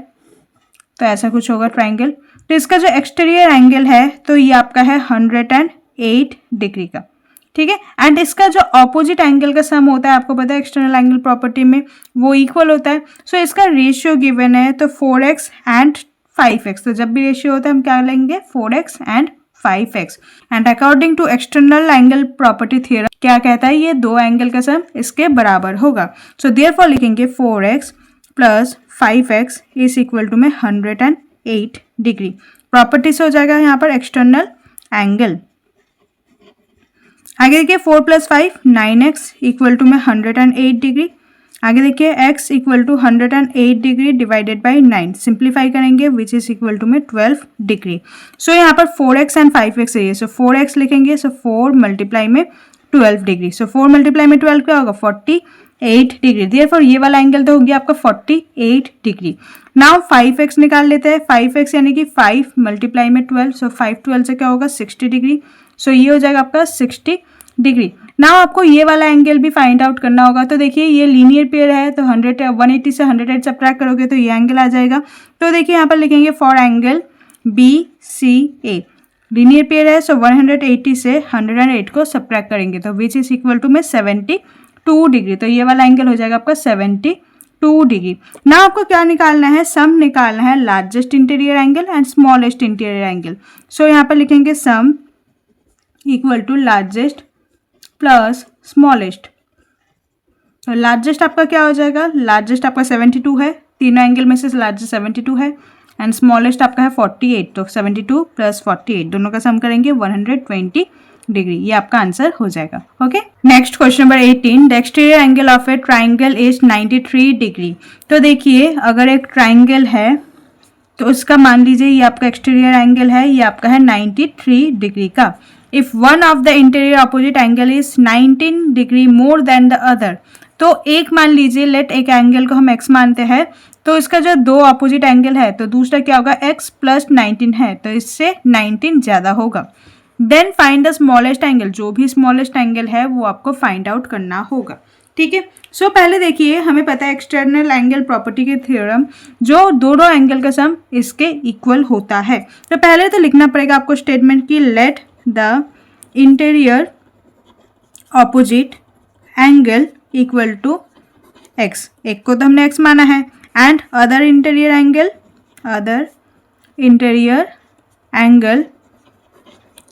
तो ऐसा कुछ होगा ट्राइंगल। तो इसका जो एक्सटीरियर एंगल है तो ये आपका है 108 डिग्री का, ठीक है। एंड इसका जो ऑपोजिट एंगल का सम होता है, आपको पता है एक्सटर्नल एंगल प्रॉपर्टी में वो इक्वल होता है। सो इसका रेशियो गिवन है तो 4x एंड 5x। तो जब भी रेशियो होता है हम क्या लेंगे, 4x and 5x। And according to external angle property theorem क्या कहता है, ये दो एंगल का सम इसके बराबर होगा। सो देयरफॉर लिखेंगे 4x plus 5x is equal to में 108 डिग्री। प्रॉपर्टी से हो जाएगा यहाँ पर एक्सटर्नल एंगल। आगे देखिए 4 प्लस 5 9x इक्वल टू में 108 डिग्री। आगे देखिए x equal to 108 degree divided by 9, simplify करेंगे विच इज इक्वल टू में 12 डिग्री। सो यहाँ पर 4x एंड 5x है, सो 4x लिखेंगे, सो 4 मल्टीप्लाई में 12 डिग्री। सो 4 मल्टीप्लाई में 12 क्या होगा, 48 डिग्री। देयरफॉर ये वाला एंगल तो हो गया आपका 48 डिग्री। नाउ 5x निकाल लेते हैं। 5x यानी कि 5 मल्टीप्लाई में 12, सो 5 12 से क्या होगा 60 डिग्री। सो ये हो जाएगा आपका 60 डिग्री। नाउ आपको ये वाला एंगल भी फाइंड आउट करना होगा। तो देखिए ये लीनियर पेयर है, तो 180 से 108 सब्ट्रैक्ट करोगे तो ये एंगल आ जाएगा। तो देखिए यहाँ पर लिखेंगे for angle BCA, linear pair है, सो 180 से 108 को सब्ट्रैक्ट करेंगे तो विच इज इक्वल टू में 72 डिग्री। तो ये वाला एंगल हो जाएगा आपका 72 डिग्री। ना आपको क्या निकालना है, सम निकालना है largest interior angle and smallest interior angle. So यहाँ पर लिखेंगे sum equal to largest plus smallest. तो लार्जेस्ट आपका क्या हो जाएगा, लार्जेस्ट आपका 72 है, तीनों एंगल में से लार्जेस्ट 72 है, एंड स्मॉलेस्ट आपका है 48। तो 72 प्लस 48 दोनों का सम करेंगे 120 डिग्री। ये आपका आंसर हो जाएगा। Okay, next question number 18। The exterior angle of a triangle is 93 degree. तो देखिए अगर एक ट्राइंगल है तो उसका मान लीजिए ये आपका एक्सटीरियर एंगल है, ये आपका है 93 डिग्री का। If one of the interior opposite angle is 19 degree more then the other, तो एक मान लीजिए लेट एक एंगल को हम x मानते हैं, तो इसका जो दो अपोजिट एंगल है तो दूसरा क्या होगा x प्लस 19 है, तो इससे 19 ज्यादा होगा। Then find the smallest angle, जो भी स्मॉलेस्ट एंगल है वो आपको फाइंड आउट करना होगा, ठीक है। सो पहले देखिए हमें पता है एक्सटर्नल एंगल प्रॉपर्टी के थ्योरम, जो दोनों एंगल का सम इसके इक्वल होता है। तो पहले तो लिखना पड़ेगा आपको स्टेटमेंट की let the interior opposite angle equal to x, एक को तो हमने x माना है, and other interior angle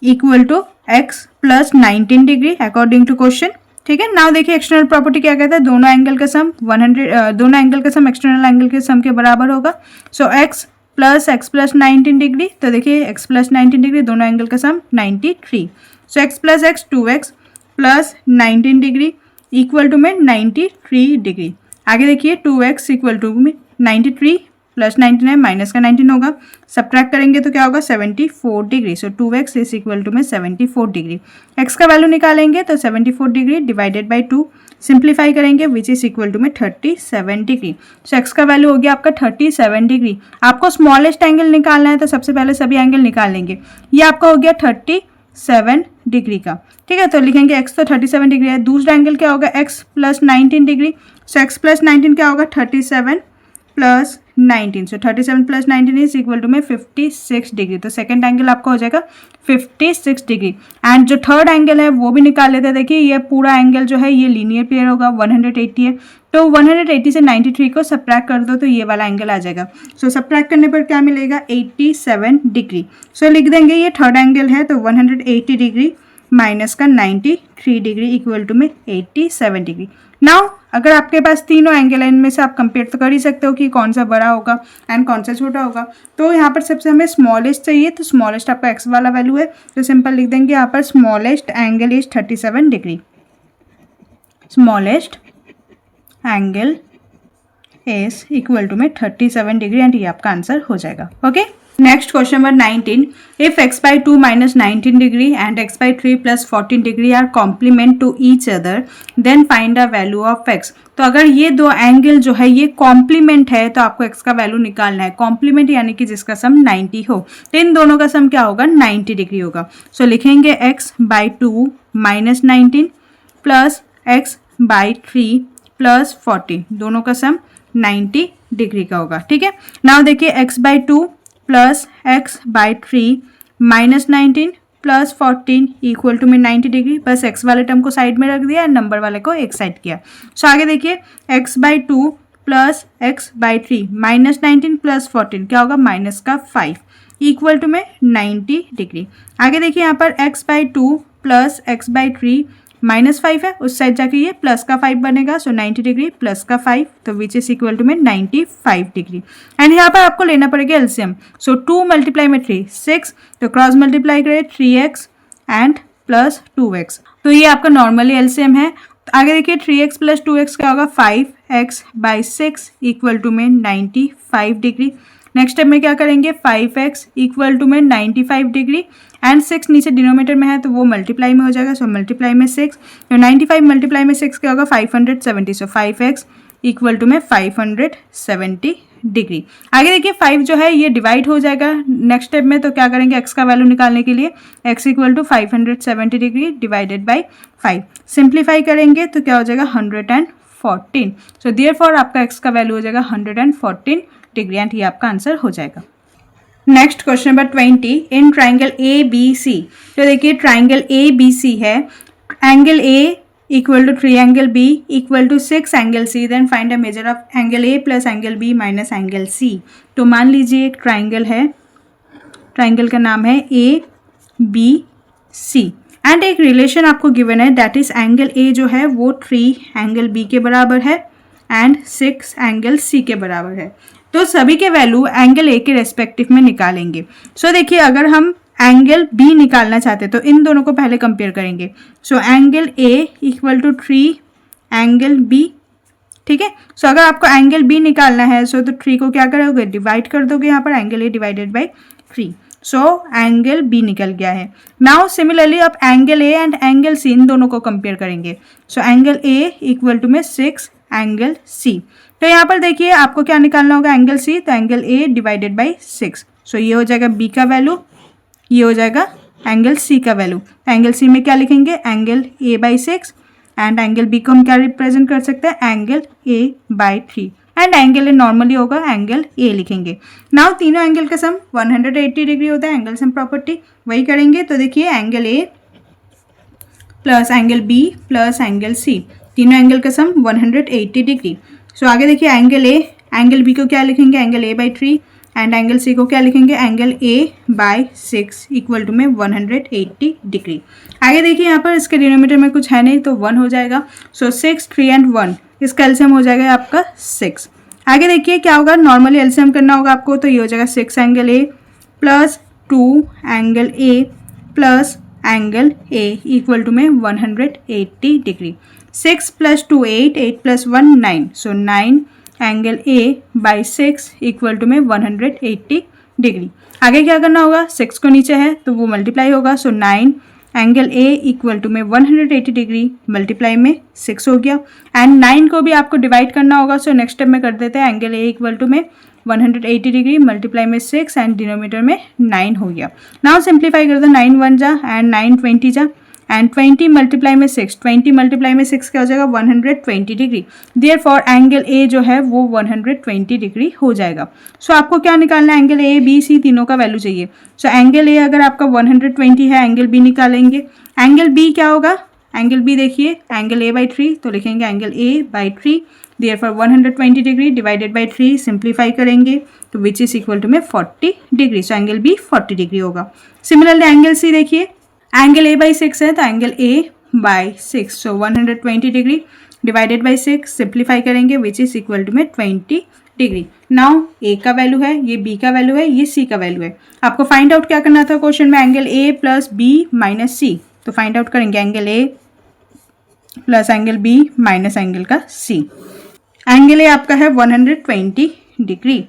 equal to x plus 19 degree according to question, ठीक है। नाउ देखिए एक्सटर्नल प्रॉपर्टी क्या कहता है, दोनों एंगल का सम दोनों एंगल का सम एक्सटर्नल एंगल के सम के बराबर होगा। सो x प्लस 19 डिग्री, तो देखिए x प्लस 19 डिग्री दोनों एंगल का sum 93। So x plus x 2x plus 19 degree equal to में 93 डिग्री। आगे देखिए 2x इक्वल टू में 93 प्लस 19 है, माइनस का 19 होगा, सब्ट्रैक्ट करेंगे तो क्या होगा 74 degree. So 2x is equal to में 74 डिग्री। x का वैल्यू निकालेंगे तो 74 डिग्री डिवाइडेड बाई 2, सिंप्लीफाई करेंगे विच इज इक्वल टू में 37 डिग्री। सो x का वैल्यू हो गया आपका 37 डिग्री। आपको स्मॉलेस्ट एंगल निकालना है तो सबसे पहले सभी एंगल निकाल लेंगे। ये आपका हो गया 37 डिग्री का, ठीक है। तो लिखेंगे x तो 37 डिग्री है, दूसरा एंगल क्या होगा x plus 19 degree. So x plus 19 क्या होगा 37 plus 19। So 37 plus 19 is equal to में 56 डिग्री। तो सेकंड एंगल आपका हो जाएगा 56 डिग्री। एंड जो थर्ड एंगल है वो भी निकाल लेते हैं। देखिए ये पूरा एंगल जो है ये लीनियर पेयर होगा, 180 है, तो 180 से 93 को सब्ट्रैक्ट कर दो तो ये वाला एंगल आ जाएगा। सो सब्ट्रैक्ट करने पर क्या मिलेगा 87 डिग्री। सो लिख देंगे ये थर्ड एंगल है तो 180 डिग्री माइनस का 93 डिग्री इक्वल टू में 87 डिग्री। नाउ अगर आपके पास तीनों एंगल है, इनमें से आप कंपेयर तो कर ही सकते हो कि कौन सा बड़ा होगा एंड कौन सा छोटा होगा। तो यहाँ पर सबसे हमें स्मॉलेस्ट चाहिए, तो स्मॉलेस्ट आपका x वाला वैल्यू है, तो सिंपल लिख देंगे यहाँ पर smallest angle is 37 degree. Smallest angle is equal to में 37 डिग्री एंड ये आपका आंसर हो जाएगा। Okay. Next question number 19, if x by 2 minus 19 degree and x by 3 plus 14 degree are complement to each other, then find the value of x। तो अगर ये दो एंगल जो है ये कॉम्प्लीमेंट है तो आपको x का वैल्यू निकालना है। कॉम्प्लीमेंट यानी कि जिसका सम 90 हो, तो इन दोनों का सम क्या होगा, 90 डिग्री होगा। सो लिखेंगे x by 2 minus 19 plus x by 3 plus 14, दोनों का सम 90 डिग्री का होगा। ठीक है, नाउ देखिए x by 2 plus x by 3 minus 19 plus 14 equal to में 90 डिग्री। बस x वाले टर्म को साइड में रख दिया, नंबर वाले को एक साइड किया। सो आगे देखिए x by 2 plus x by 3 minus 19 plus 14 क्या होगा, माइनस का 5 इक्वल टू में 90 डिग्री। आगे देखिए यहाँ पर x by 2 plus x by 3 minus 5 है, उस साइड जाके ये प्लस का 5 बनेगा। सो 90 डिग्री प्लस का 5, तो विच इज इक्वल टू में 95 डिग्री। एंड यहाँ पर आपको लेना पड़ेगा एलसीएम। सो 2 मल्टीप्लाई में 3 6, तो क्रॉस मल्टीप्लाई करें 3x एंड प्लस 2x, तो ये आपका नॉर्मली एलसीएम है। तो आगे देखिए 3x प्लस 2x क्या होगा, 5x बाई 6 इक्वल टू में 95 डिग्री। नेक्स्ट स्टेप में क्या करेंगे, 5x इक्वल टू में 95 डिग्री एंड 6 नीचे डिनोमीटर में है तो वो मल्टीप्लाई में हो जाएगा। सो मल्टीप्लाई में 6, तो 95 मल्टीप्लाई में 6 क्या होगा, 570। सो 5x इक्वल टू में 570 डिग्री। आगे देखिए 5 जो है ये डिवाइड हो जाएगा नेक्स्ट स्टेप में, तो क्या करेंगे, x का वैल्यू निकालने के लिए x equal to 570 degree divided by 5, simplify करेंगे तो क्या हो जाएगा 114। सो देयरफॉर आपका x का वैल्यू हो जाएगा 114 डिग्री एंड ये आपका आंसर हो जाएगा। Next question number 20, in triangle A B C. तो देखिए ट्राइंगल ए बी सी है, angle A equal to triangle B equal to 6 angle C, then find the measure of angle A plus angle B minus angle C. तो मान लीजिए एक ट्राइंगल है, ट्राइंगल का नाम है ए बी सी एंड एक रिलेशन आपको गिवन है दैट इज एंगल ए जो है वो 3 एंगल बी के बराबर है एंड 6 एंगल सी के बराबर है। तो सभी के वैल्यू एंगल ए के रेस्पेक्टिव में निकालेंगे। सो देखिए अगर हम एंगल बी निकालना चाहते हैं तो इन दोनों को पहले कंपेयर करेंगे। So angle A equal to 3 angle B, ठीक है। सो अगर आपको एंगल बी निकालना है सो तो 3 को क्या करोगे, डिवाइड कर दोगे यहाँ पर, angle A divided by 3। So angle B निकल गया है। नाउ सिमिलरली आप angle A and angle C इन दोनों को कंपेयर करेंगे। So angle A equal to में 6 एंगल सी, तो यहाँ पर देखिए आपको क्या निकालना होगा, एंगल सी, तो एंगल ए डिवाइडेड बाई 6। सो ये हो जाएगा बी का वैल्यू, ये हो जाएगा एंगल सी का वैल्यू। एंगल सी में क्या लिखेंगे, angle A by 6 and angle B को हम क्या रिप्रेजेंट कर सकते हैं, angle A by 3 and angle A normally होगा एंगल ए लिखेंगे। नाउ तीनों एंगल का सम 180 डिग्री होता है, एंगल सम प्रॉपर्टी वही करेंगे। तो देखिए angle A plus angle B plus angle C, तीनों एंगल का सम 180 डिग्री। सो आगे देखिए एंगल ए, एंगल बी को क्या लिखेंगे, angle A by 3 and angle C को क्या लिखेंगे, angle A by 6 equal to में 180 डिग्री। आगे देखिए यहाँ पर इसके डिनोमीटर में कुछ है नहीं तो 1 हो जाएगा। सो 6 3 एंड 1, इसका एलसीएम हो जाएगा आपका 6। आगे देखिए क्या होगा, नॉर्मली एलसीएम करना होगा आपको, तो ये हो जाएगा 6 angle A plus 2 angle A plus angle A equal to में 180 degree. 6 plus 2 8, 8 plus 1 9, so 9 angle A by 6 equal to में 180 डिग्री। आगे क्या करना होगा, 6 को नीचे है तो वो मल्टीप्लाई होगा। सो 9 एंगल ए इक्वल टू में 180 डिग्री मल्टीप्लाई में 6 हो गया एंड 9 को भी आपको डिवाइड करना होगा। सो नेक्स्ट स्टेप में कर देते हैं, एंगल ए इक्वल टू में 180 डिग्री मल्टीप्लाई में 6 एंड डिनोमीटर में 9 हो गया। नाउ सिंप्लीफाई कर दो, 9 1 जा एंड 9 20 जा एंड 20 मल्टीप्लाई में 6, 20 मल्टीप्लाई में 6 क्या हो जाएगा, 120 डिग्री। देयरफॉर एंगल ए जो है वो 120 डिग्री हो जाएगा। सो आपको क्या निकालना है, एंगल ए बी सी तीनों का वैल्यू चाहिए। सो एंगल ए अगर आपका 120 है, एंगल बी निकालेंगे। एंगल बी क्या होगा, एंगल बी देखिए एंगल ए बाई 3, तो लिखेंगे angle A by 3, therefore 120 degree divided by 3, simplify करेंगे तो विच इज इक्वल टू में 40 degree. So angle B 40 degree होगा। सिमिलरली एंगल सी देखिए, एंगल ए बाई 6 है तो angle A by 6, so 120 degree divided by 6, simplify करेंगे विच इज इक्वल टू में 20 डिग्री। नाउ ए का वैल्यू है, ये बी का वैल्यू है, ये सी का वैल्यू है। आपको फाइंड आउट क्या करना था क्वेश्चन में, angle A plus B minus C, तो फाइंड आउट करेंगे angle A plus angle B minus angle का सी। एंगल ए आपका है 120 डिग्री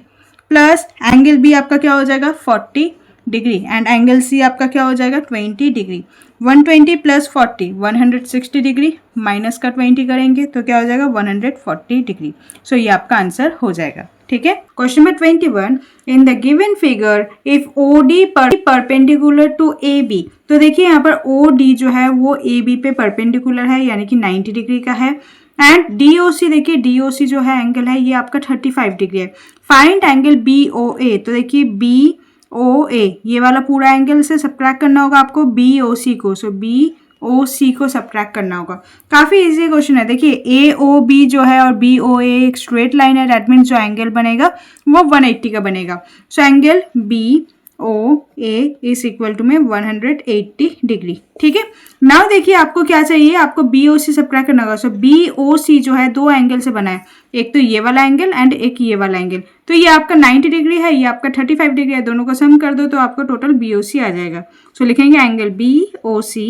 प्लस एंगल बी आपका क्या हो जाएगा 40 डिग्री एंड एंगल सी आपका क्या हो जाएगा 20 डिग्री। 120 प्लस 40 160 डिग्री, माइनस का 20 करेंगे तो क्या हो जाएगा 140 डिग्री। सो ये आपका आंसर हो जाएगा। ठीक है। Question number 21, in the given figure if O D perpendicular to A B, तो देखिए यहाँ पर ओ डी जो है वो ए बी पे परपेंडिकुलर है यानी कि 90 डिग्री का है एंड डी ओ सी, देखिए डी ओ सी जो है एंगल है ये आपका 35 डिग्री है। फाइंड एंगल बी ओ ए, तो देखिए बी ओ ए ये वाला पूरा एंगल से सब्ट्रैक्ट करना होगा आपको बी ओ सी को, सो बी ओ सी को सब्ट्रैक्ट करना होगा। काफ़ी इजी क्वेश्चन है। देखिए ए ओ बी जो है और बी ओ ए एक स्ट्रेट लाइन है, दैट मीन्स जो एंगल बनेगा वो 180 का बनेगा। So angle B O A is equal to में 180 डिग्री। ठीक है। नाउ देखिए आपको क्या चाहिए, आपको बी ओ सी सब्ट्रैक्ट करना होगा। सो बी ओ सी जो है दो एंगल से बना है, एक तो ये वाला एंगल एंड एक ये वाला एंगल। तो ये आपका 90 डिग्री है, ये आपका 35 डिग्री है, दोनों को सम कर दो तो आपको टोटल बी ओ सी आ जाएगा। सो लिखेंगे angle B O C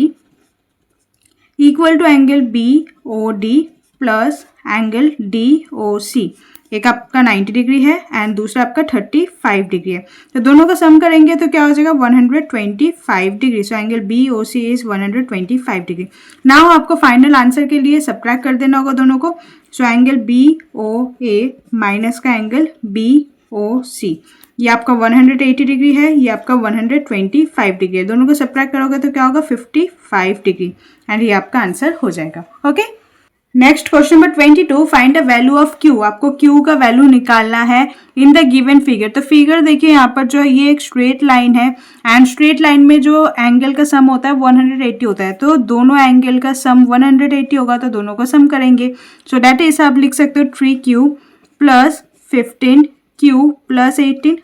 equal to angle B O D plus angle D O C. एक आपका 90 डिग्री है एंड दूसरा आपका 35 डिग्री है, तो दोनों का सम करेंगे तो क्या हो जाएगा 125 degree. So angle B O C is 125 degree. Now आपको फाइनल आंसर के लिए सब्ट्रैक्ट कर देना होगा दोनों को। So angle B O A minus का एंगल बी ओ सी, ये आपका 180 डिग्री है, ये आपका 125 डिग्री है, दोनों को सब्ट्रैक्ट करोगे तो क्या होगा 55 डिग्री एंड ये आपका आंसर हो जाएगा। Okay. Next question number 22, find the value of Q. आपको क्यू का वैल्यू निकालना है इन द गिवन फिगर। तो फिगर देखिए यहाँ पर जो है ये एक स्ट्रेट लाइन है एंड स्ट्रेट लाइन में जो एंगल का सम होता है 180 होता है, तो दोनों एंगल का सम 180 होगा तो दोनों को सम करेंगे। सो दैट इज आप लिख सकते हो 3q प्लस 15q प्लस 18,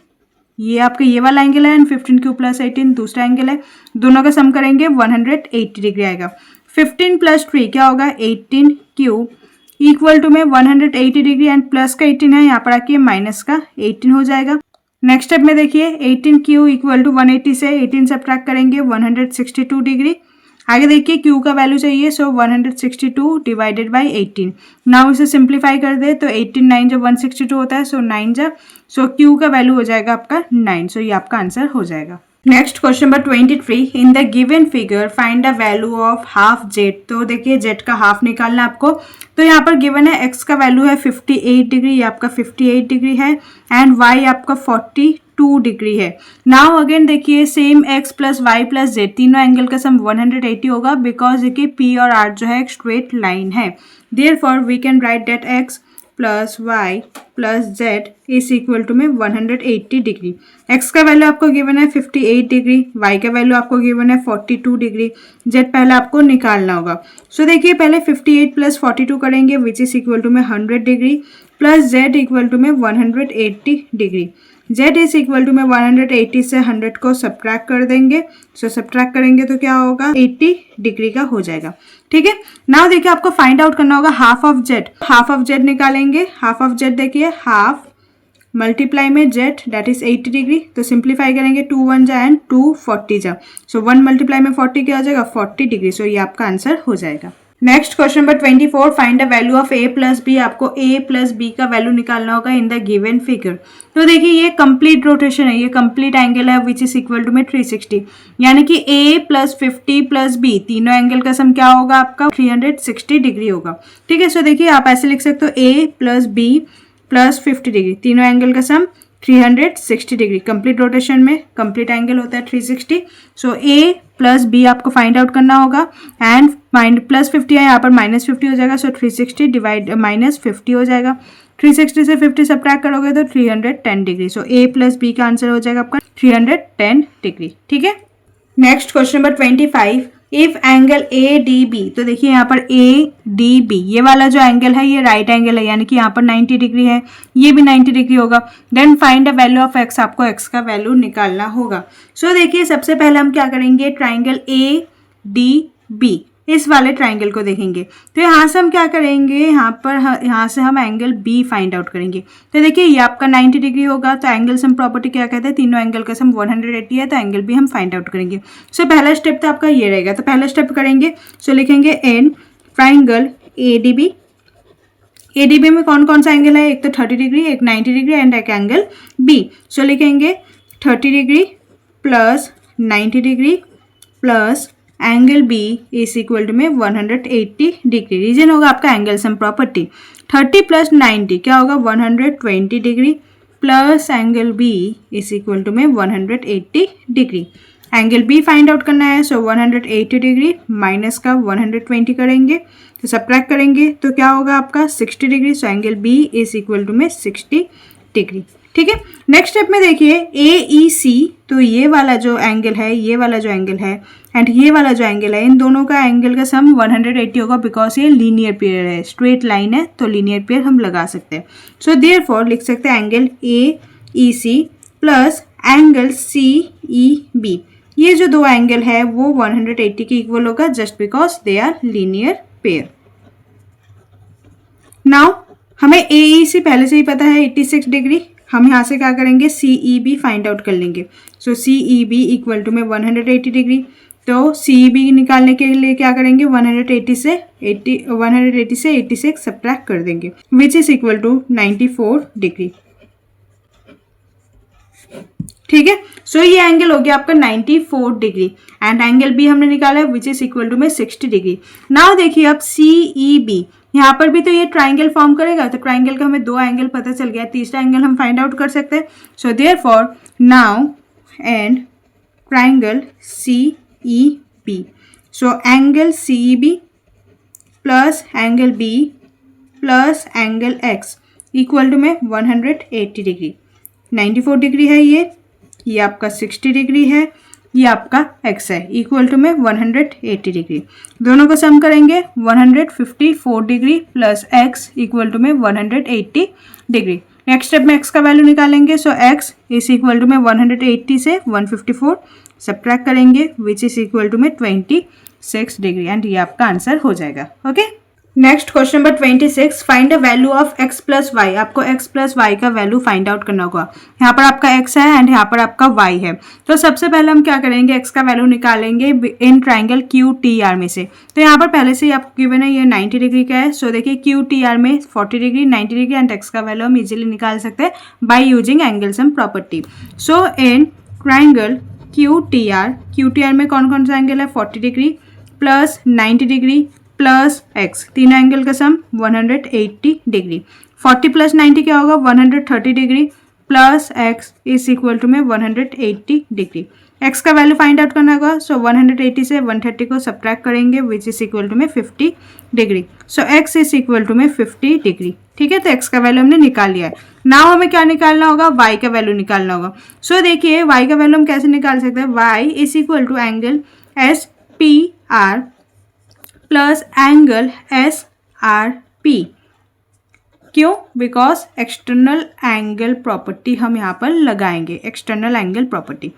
ये आपका ये वाला एंगल है एंड 15q प्लस 18 दूसरा एंगल है, दोनों का सम करेंगे 180 डिग्री आएगा। 15 प्लस 3 क्या होगा 18q इक्वल टू में 180 डिग्री एंड प्लस का 18 है, यहाँ पर आके माइनस का 18 हो जाएगा। नेक्स्ट स्टेप में देखिए 18q इक्वल टू 180 से 18 सब्ट्रैक्ट करेंगे 162 डिग्री। आगे देखिए q का वैल्यू चाहिए, सो 162 डिवाइडेड बाई 18। नाउ इसे सिंप्लीफाई कर दे तो 18 9 जब 162 होता है, सो 9 जब, सो q का वैल्यू हो जाएगा आपका 9। सो ये आपका आंसर हो जाएगा। Next question number 23, in the given figure find the value of half Z. तो देखिए जेड का हाफ निकालना है आपको। तो यहाँ पर गिवन है एक्स का वैल्यू है 58 डिग्री, ये आपका 58 डिग्री है एंड वाई आपका 42 डिग्री है। नाउ अगेन देखिए same x plus y plus z तीनों एंगल का सम 180 होगा बिकॉज देखिए पी और आर जो है एक स्ट्रेट लाइन है। Therefore we can write that x plus y plus z is equal to में 180 डिग्री। एक्स का वैल्यू आपको गिवन है 58 डिग्री, वाई का वैल्यू आपको गिवन है 42 डिग्री, जेड पहले आपको निकालना होगा। सो देखिए पहले 58 प्लस 42 करेंगे विच इज इक्वल टू में 100 degree plus z equal to में 180 degree. z is equal to में 180 से 100 को सब्ट्रैक्ट कर देंगे। सो सब्ट्रैक्ट करेंगे तो क्या होगा 80 डिग्री का हो जाएगा। ठीक है। नाउ देखिए आपको फाइंड आउट करना होगा half of Z. Half of Z निकालेंगे। हाफ ऑफ जेड देखिए हाफ मल्टीप्लाई में जेड दैट इज 80 डिग्री, तो सिंप्लीफाई करेंगे 2 1 जा एंड 2 40 जा। सो 1 मल्टीप्लाई में 40 क्या हो जाएगा 40 डिग्री। सो ये आपका आंसर हो जाएगा। Next question number 24, find the value of a plus B. आपको a प्लस बी का वैल्यू निकालना होगा इन द गिवन फिगर। तो देखिए ये कंप्लीट रोटेशन है, ये कंप्लीट एंगल है विच इज इक्वल टू में 360, यानी कि a प्लस 50 प्लस b तीनों एंगल का सम क्या होगा आपका 360 डिग्री होगा। ठीक है। सो देखिए आप ऐसे लिख सकते हो a plus b plus 50 degree, तीनों एंगल का सम 360 डिग्री। कंप्लीट रोटेशन में कंप्लीट एंगल होता है 360। सो a प्लस बी आपको फाइंड आउट करना होगा एंड प्लस 50 है यहाँ पर माइनस 50 हो जाएगा। सो 360 डिवाइड माइनस 50 हो जाएगा। 360 से 50 सब्ट्रैक्ट करोगे तो 310 degree. So a plus B का आंसर हो जाएगा आपका 310 डिग्री। ठीक है। Next question number 25, if angle A D B. तो देखिए यहाँ पर ए डी बी ये वाला जो एंगल है ये राइट एंगल है, यानी कि यहाँ पर 90 डिग्री है, ये भी 90 डिग्री होगा। Then find the value of x. आपको एक्स का वैल्यू निकालना होगा। सो देखिए सबसे पहले हम क्या करेंगे, ट्राइंगल ए डी बी इस वाले ट्राइंगल को देखेंगे। तो यहाँ से हम क्या करेंगे, यहाँ से हम एंगल बी फाइंड आउट करेंगे। तो देखिए ये आपका 90 डिग्री होगा, तो एंगल सम प्रॉपर्टी क्या कहते हैं, तीनों एंगल का सम 180 है, तो एंगल बी हम फाइंड आउट करेंगे। सो पहला स्टेप तो आपका ये रहेगा, तो पहला स्टेप करेंगे। सो लिखेंगे in triangle A D B ADB में कौन कौन सा एंगल है, एक तो 30 डिग्री, एक 90 डिग्री एंड एक एंगल B। सो लिखेंगे 30 degree plus 90 degree plus angle B is equal to में 180 डिग्री। रीजन होगा आपका एंगल सम प्रॉपर्टी। 30 प्लस 90 क्या होगा, 120 degree plus angle B is equal to में 180 degree. Angle B find out करना है, सो 180 डिग्री माइनस का 120 करेंगे तो सबट्रैक्ट करेंगे तो क्या होगा आपका 60 degree. So angle B is equal to में 60 डिग्री। ठीक है, नेक्स्ट स्टेप में देखिए AEC, तो ये वाला जो एंगल है, ये वाला जो एंगल है एंड ये वाला जो एंगल है, इन दोनों का एंगल का सम 180 होगा बिकॉज ये लीनियर पेयर है, स्ट्रेट लाइन है तो लीनियर पेयर हम लगा सकते हैं। सो देयरफॉर लिख सकते हैं angle AEC plus angle CEB, ये जो दो एंगल है वो 180 के इक्वल होगा just because they are linear pair. Now हमें AEC पहले से ही पता है 86 डिग्री, हम यहाँ से क्या करेंगे CEB फाइंड आउट कर लेंगे। सो CEB इक्वल टू में 180 डिग्री, तो CEB निकालने के लिए क्या करेंगे 180 से 86 सब्ट्रैक्ट कर देंगे which is equal to 94 degree. ठीक है, सो ये एंगल हो गया आपका 94 डिग्री एंड एंगल B हमने निकाला है विच इज इक्वल टू में 60 डिग्री। नाउ देखिए अब CEB, यहाँ पर भी तो ये ट्राइंगल फॉर्म करेगा, तो ट्राइंगल का हमें दो एंगल पता चल गया, तीसरा एंगल हम फाइंड आउट कर सकते हैं। So therefore now and triangle CEB, so angle CEB plus angle B plus angle X equal to में 180 डिग्री। 94 डिग्री है ये आपका 60 डिग्री है, ये आपका x है इक्वल टू में 180 डिग्री। दोनों को सम करेंगे 154 degree plus x equal to में 180 डिग्री। नेक्स्ट स्टेप में x का वैल्यू निकालेंगे, so x is equal to में 180 से 154 सब्ट्रैक्ट करेंगे विच इज इक्वल टू में 26 डिग्री एंड ये आपका आंसर हो जाएगा। Okay, next question number 26, find the value of x plus y. आपको x प्लस वाई का वैल्यू फाइंड आउट करना होगा। यहाँ पर आपका x है एंड यहाँ पर आपका y है, तो सबसे पहले हम क्या करेंगे x का वैल्यू निकालेंगे इन ट्राइंगल QTR में से। तो यहाँ पर पहले से ही आपको गिवन है ये 90 डिग्री का है, सो देखिए QTR में 40 डिग्री 90 डिग्री एंड x का वैल्यू हम इजिली निकाल सकते हैं by using angle sum property. So in triangle QTR में कौन कौन सा एंगल है 40 degree plus 90 degree plus x, तीनों एंगल का सम 180 डिग्री। 40 प्लस 90 क्या होगा 130 degree plus x is equal to में 180 डिग्री। x का वैल्यू फाइंड आउट करना होगा, सो 180 से 130 को सब्ट्रैक्ट करेंगे विच इज इक्वल टू में 50 degree. So x is equal to में 50 डिग्री। ठीक है, तो x का वैल्यू हमने निकाल लिया है। नाउ हमें क्या निकालना होगा, y का वैल्यू निकालना होगा। सो देखिए y का वैल्यू हम कैसे निकाल सकते हैं, y is equal to angle SPR plus angle SRP। क्यों, बिकॉज एक्सटर्नल एंगल प्रॉपर्टी हम यहाँ पर लगाएंगे। एक्सटर्नल एंगल प्रॉपर्टी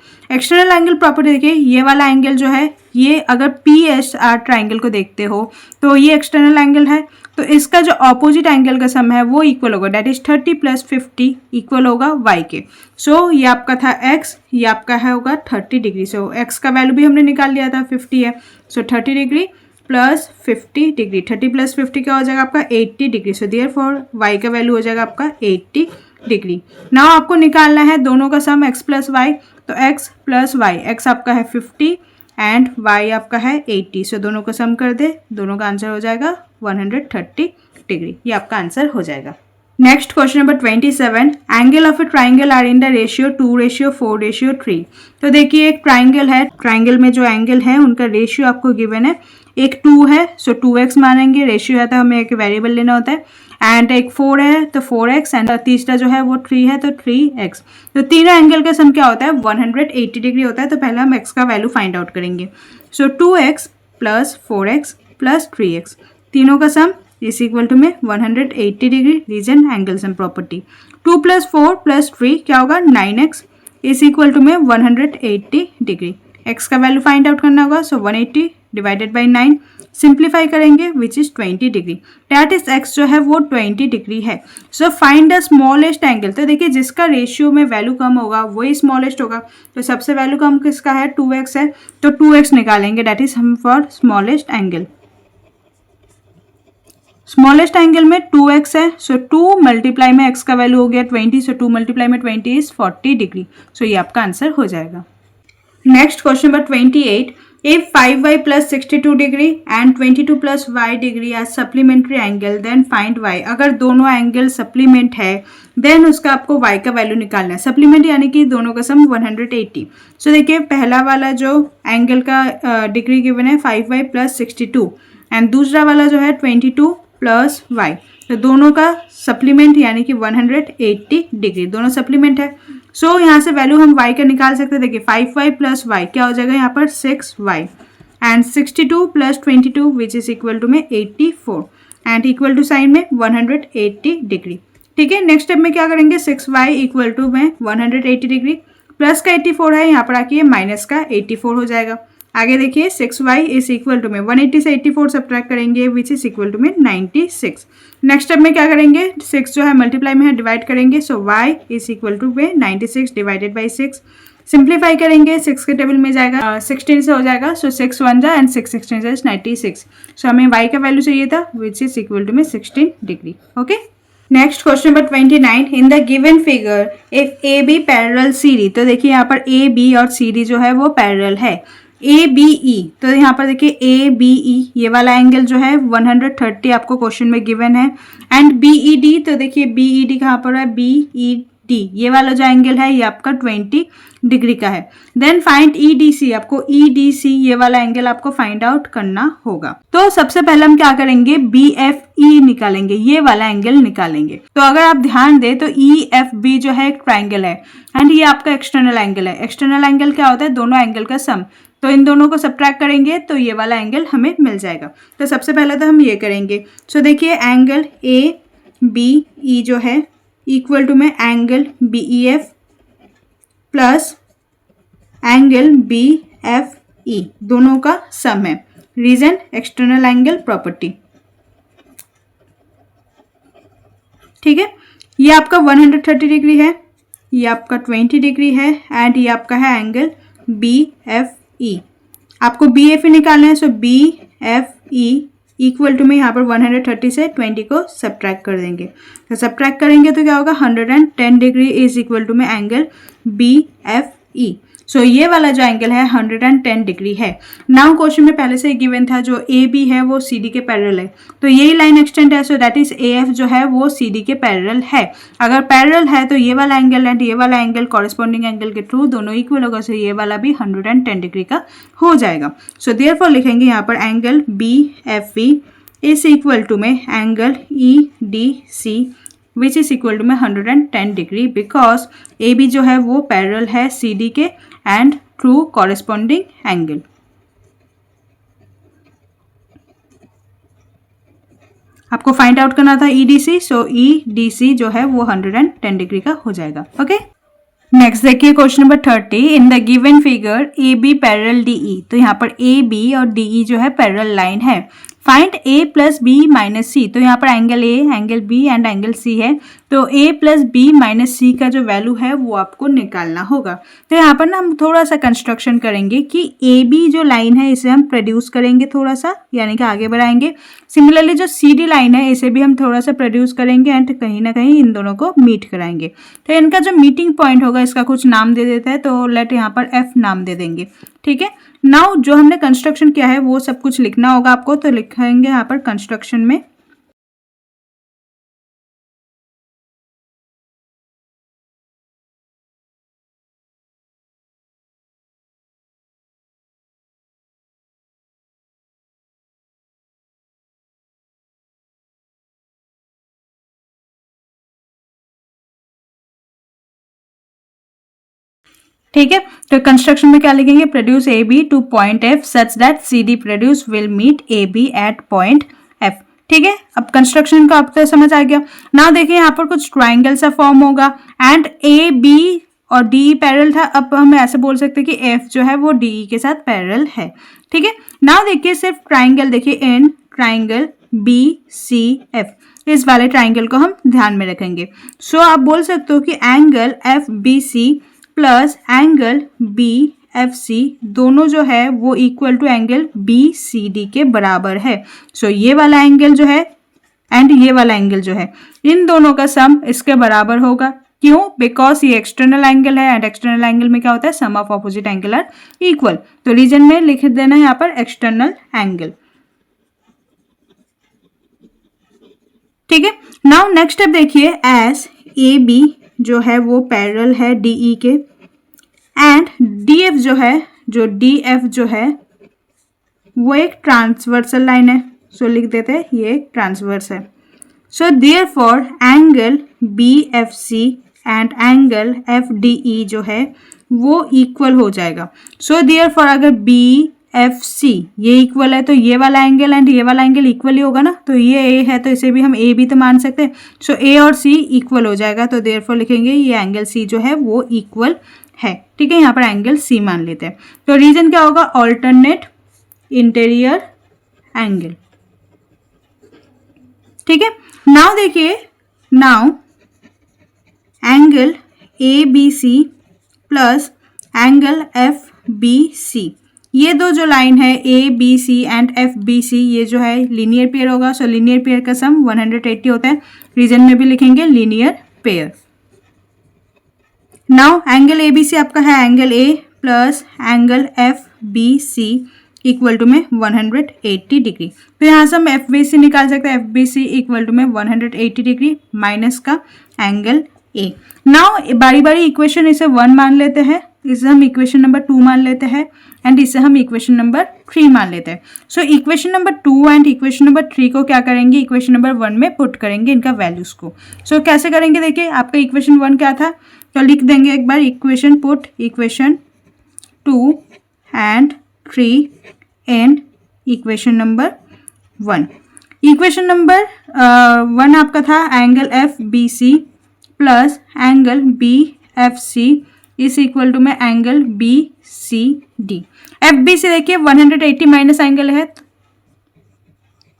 देखिए ये वाला एंगल जो है ये अगर PSR ट्राइंगल को देखते हो तो ये एक्सटर्नल एंगल है, तो इसका जो ऑपोजिट एंगल का सम है वो इक्वल होगा, डेट इज 30 प्लस 50 इक्वल होगा y के। सो ये आपका था x, ये आपका है होगा 30 डिग्री। सो x का वैल्यू भी हमने निकाल लिया था 50 है, सो 30 डिग्री प्लस 50 डिग्री, 30 प्लस 50 क्या हो जाएगा आपका 80 डिग्री। सो देयरफॉर y का वैल्यू हो जाएगा आपका 80 डिग्री। नाउ आपको निकालना है दोनों का सम x प्लस वाई, तो x प्लस वाई, x आपका है 50 एंड y आपका है 80। सो दोनों को सम कर दे, दोनों का आंसर हो जाएगा 130 डिग्री। ये आपका आंसर हो जाएगा। Next question number 27, angle of a triangle are in the ratio 2:4:3। तो देखिए एक ट्राइंगल है, ट्राइंगल में जो एंगल है उनका रेशियो आपको गिवन है, एक 2 है सो 2x मानेंगे, रेशियो है तो हमें एक वेरिएबल लेना होता है, एंड एक 4 है तो 4x एंड तीसरा जो है वो 3 है तो 3x। तो तीनों एंगल का सम क्या होता है 180 डिग्री होता है, तो पहले हम x का वैल्यू फाइंड आउट करेंगे। सो 2x plus 4x plus 3x, तीनों का सम इज इक्वल टू में 180 degree, reason angle sum property. 2 plus 4 plus 3 क्या होगा 9x इज इक्वल टू में 180 डिग्री। x का वैल्यू फाइंड आउट करना होगा, सो 180 डिवाइडेड बाई 9 सिंप्लीफाई करेंगे which is 20 degree, that is x जो है वो 20 डिग्री है। So find the smallest angle, तो देखिए जिसका रेशियो में वैल्यू कम होगा वही स्मॉलेस्ट होगा, तो सबसे वैल्यू कम किसका है 2x है, तो 2x निकालेंगे, डैट इज हम for smallest angle. Smallest angle में 2x है, सो 2 मल्टीप्लाई में x का वैल्यू हो गया 20, सो 2 मल्टीप्लाई में 20 इज 40 डिग्री। सो ये आपका आंसर हो जाएगा। Next question number 28, if 5y plus 62 degree and 22 plus y degree as supplementary angle then find y। अगर दोनों एंगल सप्लीमेंट है देन उसका आपको y का वैल्यू निकालना है। सप्लीमेंट यानी कि दोनों का सम 180। सो देखिए पहला वाला जो एंगल का डिग्री गिवन है 5y plus 62 एंड दूसरा वाला जो है 22 plus y, तो दोनों का सप्लीमेंट यानी कि 180 डिग्री, दोनों सप्लीमेंट है। सो यहाँ से वैल्यू हम y का निकाल सकते हैं। देखिए 5y प्लस y क्या हो जाएगा यहाँ पर 6y and 62 plus 22 which is equal to में 84 एंड इक्वल टू साइन में 180 डिग्री। ठीक है, नेक्स्ट स्टेप में क्या करेंगे 6y इक्वल टू में 180 डिग्री, प्लस का 84 है यहाँ पर आके माइनस का 84 हो जाएगा। आगे देखिए 6y इज इक्वल टू में 180 से 84 सब्ट्रैक्ट करेंगे विच इज इक्वल टू में 96। नेक्स्ट स्टेप में क्या करेंगे 6 जो है मल्टीप्लाई में है डिवाइड करेंगे, सो y इज इक्वल टू में 96 डिवाइडेड बाई 6। सिंप्लीफाई करेंगे 6 के टेबल में जाएगा 16 से हो जाएगा, सो 6 1 जा एंड 6 16 जा 96। सो हमें y का वैल्यू चाहिए था विच इज इक्वल टू में 16 degree. Okay, next question number 29, in the given figure if A B parallel C D. तो देखिए यहाँ पर ए बी और सी डी जो है वो पैरेलल है। ए बी ई, तो यहाँ पर देखिए ए बी ई ये वाला एंगल जो है 130 आपको क्वेश्चन में गिवन है एंड बी ई डी, तो देखिए बी ई डी कहाँ पर है बी ई डी ये वाला जो एंगल है ये आपका 20 डिग्री का है। Then find E D C, आपको ई डी सी ये वाला एंगल आपको फाइंड आउट करना होगा। तो सबसे पहले हम क्या करेंगे बी एफ ई निकालेंगे, ये वाला एंगल निकालेंगे। तो अगर आप ध्यान दें तो ई एफ बी जो है एक ट्राइंगल है एंड ये आपका एक्सटर्नल एंगल है। एक्सटर्नल एंगल क्या होता है दोनों एंगल का सम, तो इन दोनों को सब्ट्रैक्ट करेंगे तो ये वाला एंगल हमें मिल जाएगा। तो सबसे पहले तो हम ये करेंगे। सो देखिए एंगल ए बी ई जो है इक्वल टू में angle B E F plus angle B F E, दोनों का सम है। Reason external angle property. ठीक है, ये आपका 130 डिग्री है, ये आपका 20 डिग्री है एंड ये आपका है एंगल बी एफ ई। आपको बी एफ ई निकालना है, so B F E equal to में यहाँ पर 130 से 20 को सब्ट्रैक्ट कर देंगे। तो सब्ट्रैक्ट करेंगे तो क्या होगा 110 डिग्री इज इक्वल टू में एंगल बी एफ ई। सो ये वाला जो एंगल है 110 डिग्री है। नाउ क्वेश्चन में पहले से ही गिवन था जो ए बी है वो सी डी के पैरेलल है, तो यही लाइन एक्सटेंड है, so that is A F जो है वो सी डी के पैरेलल है। अगर पैरेलल है तो ये वाला एंगल एंड ये वाला एंगल कॉरेस्पॉन्डिंग एंगल के थ्रू दोनों इक्वल होगा, सो ये वाला भी 110 डिग्री का हो जाएगा। सो देयरफॉर लिखेंगे यहाँ पर angle B F E is equal to में angle E D C which is equal to में 110 डिग्री बिकॉज ए बी जो है वो पैरेलल है सी डी के एंड ट्रू कॉरेस्पॉन्डिंग एंगल। आपको फाइंड आउट करना था ई डी सी, सो ई डी सी जो है वो 110 डिग्री का हो जाएगा। ओके, नेक्स्ट देखिए question number 30, in the given figure A B parallel D E. तो यहाँ पर ए बी और डी ई जो है पैरेलल लाइन है। Find A plus B minus C, तो यहाँ पर angle A angle B and angle C है, तो A plus B minus C का जो वैल्यू है वो आपको निकालना होगा। तो यहाँ पर ना हम थोड़ा सा कंस्ट्रक्शन करेंगे कि ए बी जो लाइन है इसे हम प्रोड्यूस करेंगे थोड़ा सा, यानी कि आगे बढ़ाएंगे। सिमिलरली जो सी डी लाइन है इसे भी हम थोड़ा सा प्रोड्यूस करेंगे एंड कहीं ना कहीं इन दोनों को मीट कराएंगे। तो इनका जो मीटिंग पॉइंट होगा इसका कुछ नाम दे देता है, तो लेट यहाँ पर एफ नाम दे देंगे। ठीक है, नाउ जो हमने कंस्ट्रक्शन किया है वो सब कुछ लिखना होगा आपको, तो लिखेंगे यहाँ पर कंस्ट्रक्शन में ठीक है। तो कंस्ट्रक्शन में क्या लिखेंगे produce A B to point F such that C D produce will meet A B at point F. ठीक है, अब कंस्ट्रक्शन का आपको समझ आ गया ना। देखिए यहाँ पर कुछ ट्राइंगल सा फॉर्म होगा एंड ए बी और डी पैरेलल था। अब हम ऐसे बोल सकते हैं कि एफ जो है वो डी के साथ पैरेलल है। ठीक है, ना देखिए सिर्फ ट्राइंगल देखिए in triangle B C F, इस वाले ट्राइंगल को हम ध्यान में रखेंगे। सो आप बोल सकते हो कि angle F B C plus angle B F C दोनों जो है वो equal to angle B C D के बराबर है। सो ये वाला एंगल जो है एंड ये वाला एंगल जो है, इन दोनों का सम इसके बराबर होगा। क्यों? बिकॉज ये एक्सटर्नल एंगल है एंड एक्सटर्नल एंगल में क्या होता है, sum of opposite angle are equal. तो रीजन में लिख देना यहाँ पर एक्सटर्नल एंगल। ठीक है, नाउ नेक्स्ट स्टेप देखिए, एस ए बी जो है वो पैरेलल है डीई के एंड डीएफ जो है, जो डीएफ जो है वो एक ट्रांसवर्सल लाइन है। सो लिख देते हैं ये एक ट्रांसवर्स है। So therefore angle B F C and angle F D E जो है वो इक्वल हो जाएगा। सो देयरफॉर अगर बी एफ सी ये इक्वल है तो ये वाला एंगल एंड ये वाला एंगल इक्वल ही होगा ना, तो ये ए है तो इसे भी हम ए भी तो मान सकते हैं। सो ए और सी इक्वल हो जाएगा, तो देयरफॉर लिखेंगे ये एंगल सी जो है वो इक्वल है। ठीक है, यहाँ पर एंगल सी मान लेते हैं। तो रीजन क्या होगा, ऑल्टरनेट इंटीरियर एंगल। ठीक है, नाउ देखिए, now angle A B C plus angle F B C, ये दो जो लाइन है A B C and F B C, ये जो है लीनियर पेयर होगा। सो लीनियर पेयर का सम 180 होता है। रीजन में भी लिखेंगे linear pair. Now angle A B C आपका है angle A plus angle F B C equal to में 180 डिग्री। तो यहाँ से हम एफ बी सी निकाल सकते हैं, F B C equal to में 180 डिग्री माइनस का एंगल ए। नाउ बारी बारी इक्वेशन इसे 1 मान लेते हैं, इसे हम इक्वेशन नंबर 2 मान लेते हैं एंड इसे हम इक्वेशन नंबर 3 मान लेते हैं। So equation number 2 and equation number 3 को क्या करेंगे, इक्वेशन नंबर 1 में पुट करेंगे इनका वैल्यूज को। सो कैसे करेंगे, देखिए आपका इक्वेशन 1 क्या था, तो लिख देंगे एक बार, equation put equation 2 and 3 and equation number 1। Equation number 1 आपका था angle F B C plus angle B F C is equal to में angle B C D. F B C देखिए 180 माइनस एंगल है,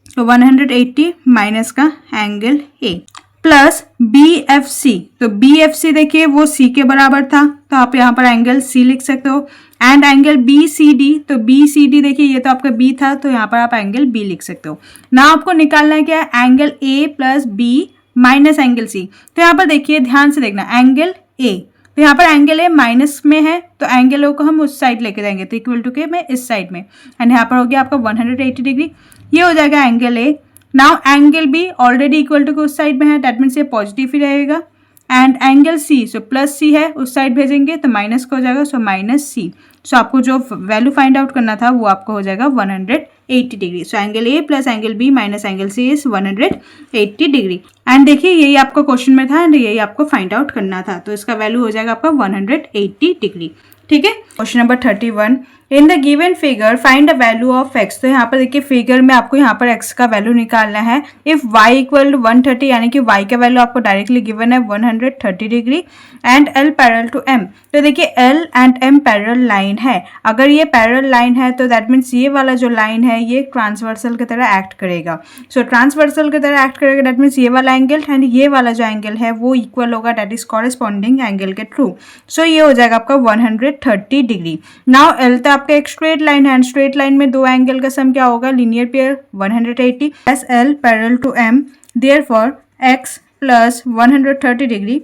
तो 180 माइनस का angle A plus B F C, तो बी एफ सी देखिए वो सी के बराबर था, तो आप यहाँ पर एंगल सी लिख सकते हो and angle B C D, तो बी सी डी देखिए ये तो आपका बी था, तो यहाँ पर आप एंगल बी लिख सकते हो। ना आपको निकालना है क्या, angle A plus B minus angle C. तो यहाँ पर देखिए ध्यान से देखना, एंगल ए, तो यहाँ पर एंगल ए माइनस में है तो एंगल ओ को हम उस साइड लेके जाएंगे, तो इक्वल टू के में इस साइड में, एंड यहाँ पर हो गया आपका 180 डिग्री, ये हो जाएगा angle A. Now angle B already equal to के उस साइड में है, दैट मीन्स ये पॉजिटिव ही रहेगा and angle C, so plus C है उस साइड भेजेंगे तो माइनस का हो जाएगा, सो माइनस सी। सो आपको जो वैल्यू फाइंड आउट करना था वो आपको हो जाएगा 180 degree. So angle A plus angle B minus angle C is 180 degree. And देखिए यही आपको क्वेश्चन में था एंड यही आपको फाइंड आउट करना था, तो इसका वैल्यू हो जाएगा आपका 180 डिग्री। ठीक है, question number 31, in the given figure find the value of x. तो यहाँ पर देखिए फिगर में आपको यहाँ पर एक्स का वैल्यू निकालना है। इफ वाई इक्वल टू 130, यानी कि वाई का वैल्यू आपको डायरेक्टली गिवन है 130 degree and L parallel to M. तो देखिए L and M parallel line है, अगर ये पैरेलल लाइन है तो दैट मीन्स ये वाला जो लाइन है ये ट्रांसवर्सल की तरह एक्ट करेगा। सो ट्रांसवर्सल की तरह एक्ट करेगा, दैट मीन्स ये वाला एंगल एंड ये वाला जो एंगल है वो इक्वल होगा, दैट इज कॉरेस्पॉन्डिंग एंगल के थ्रू। सो ये हो जाएगा आपका 130 डिग्री। नाउ एल तो आपका एक स्ट्रेट लाइन है एंड स्ट्रेट लाइन में दो एंगल का सम क्या होगा, linear pair 180 plus L parallel to M, therefore x plus 130 degree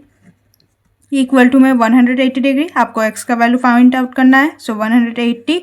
equal to में 180 डिग्री। आपको एक्स का वैल्यू फाइंड आउट करना है, सो 180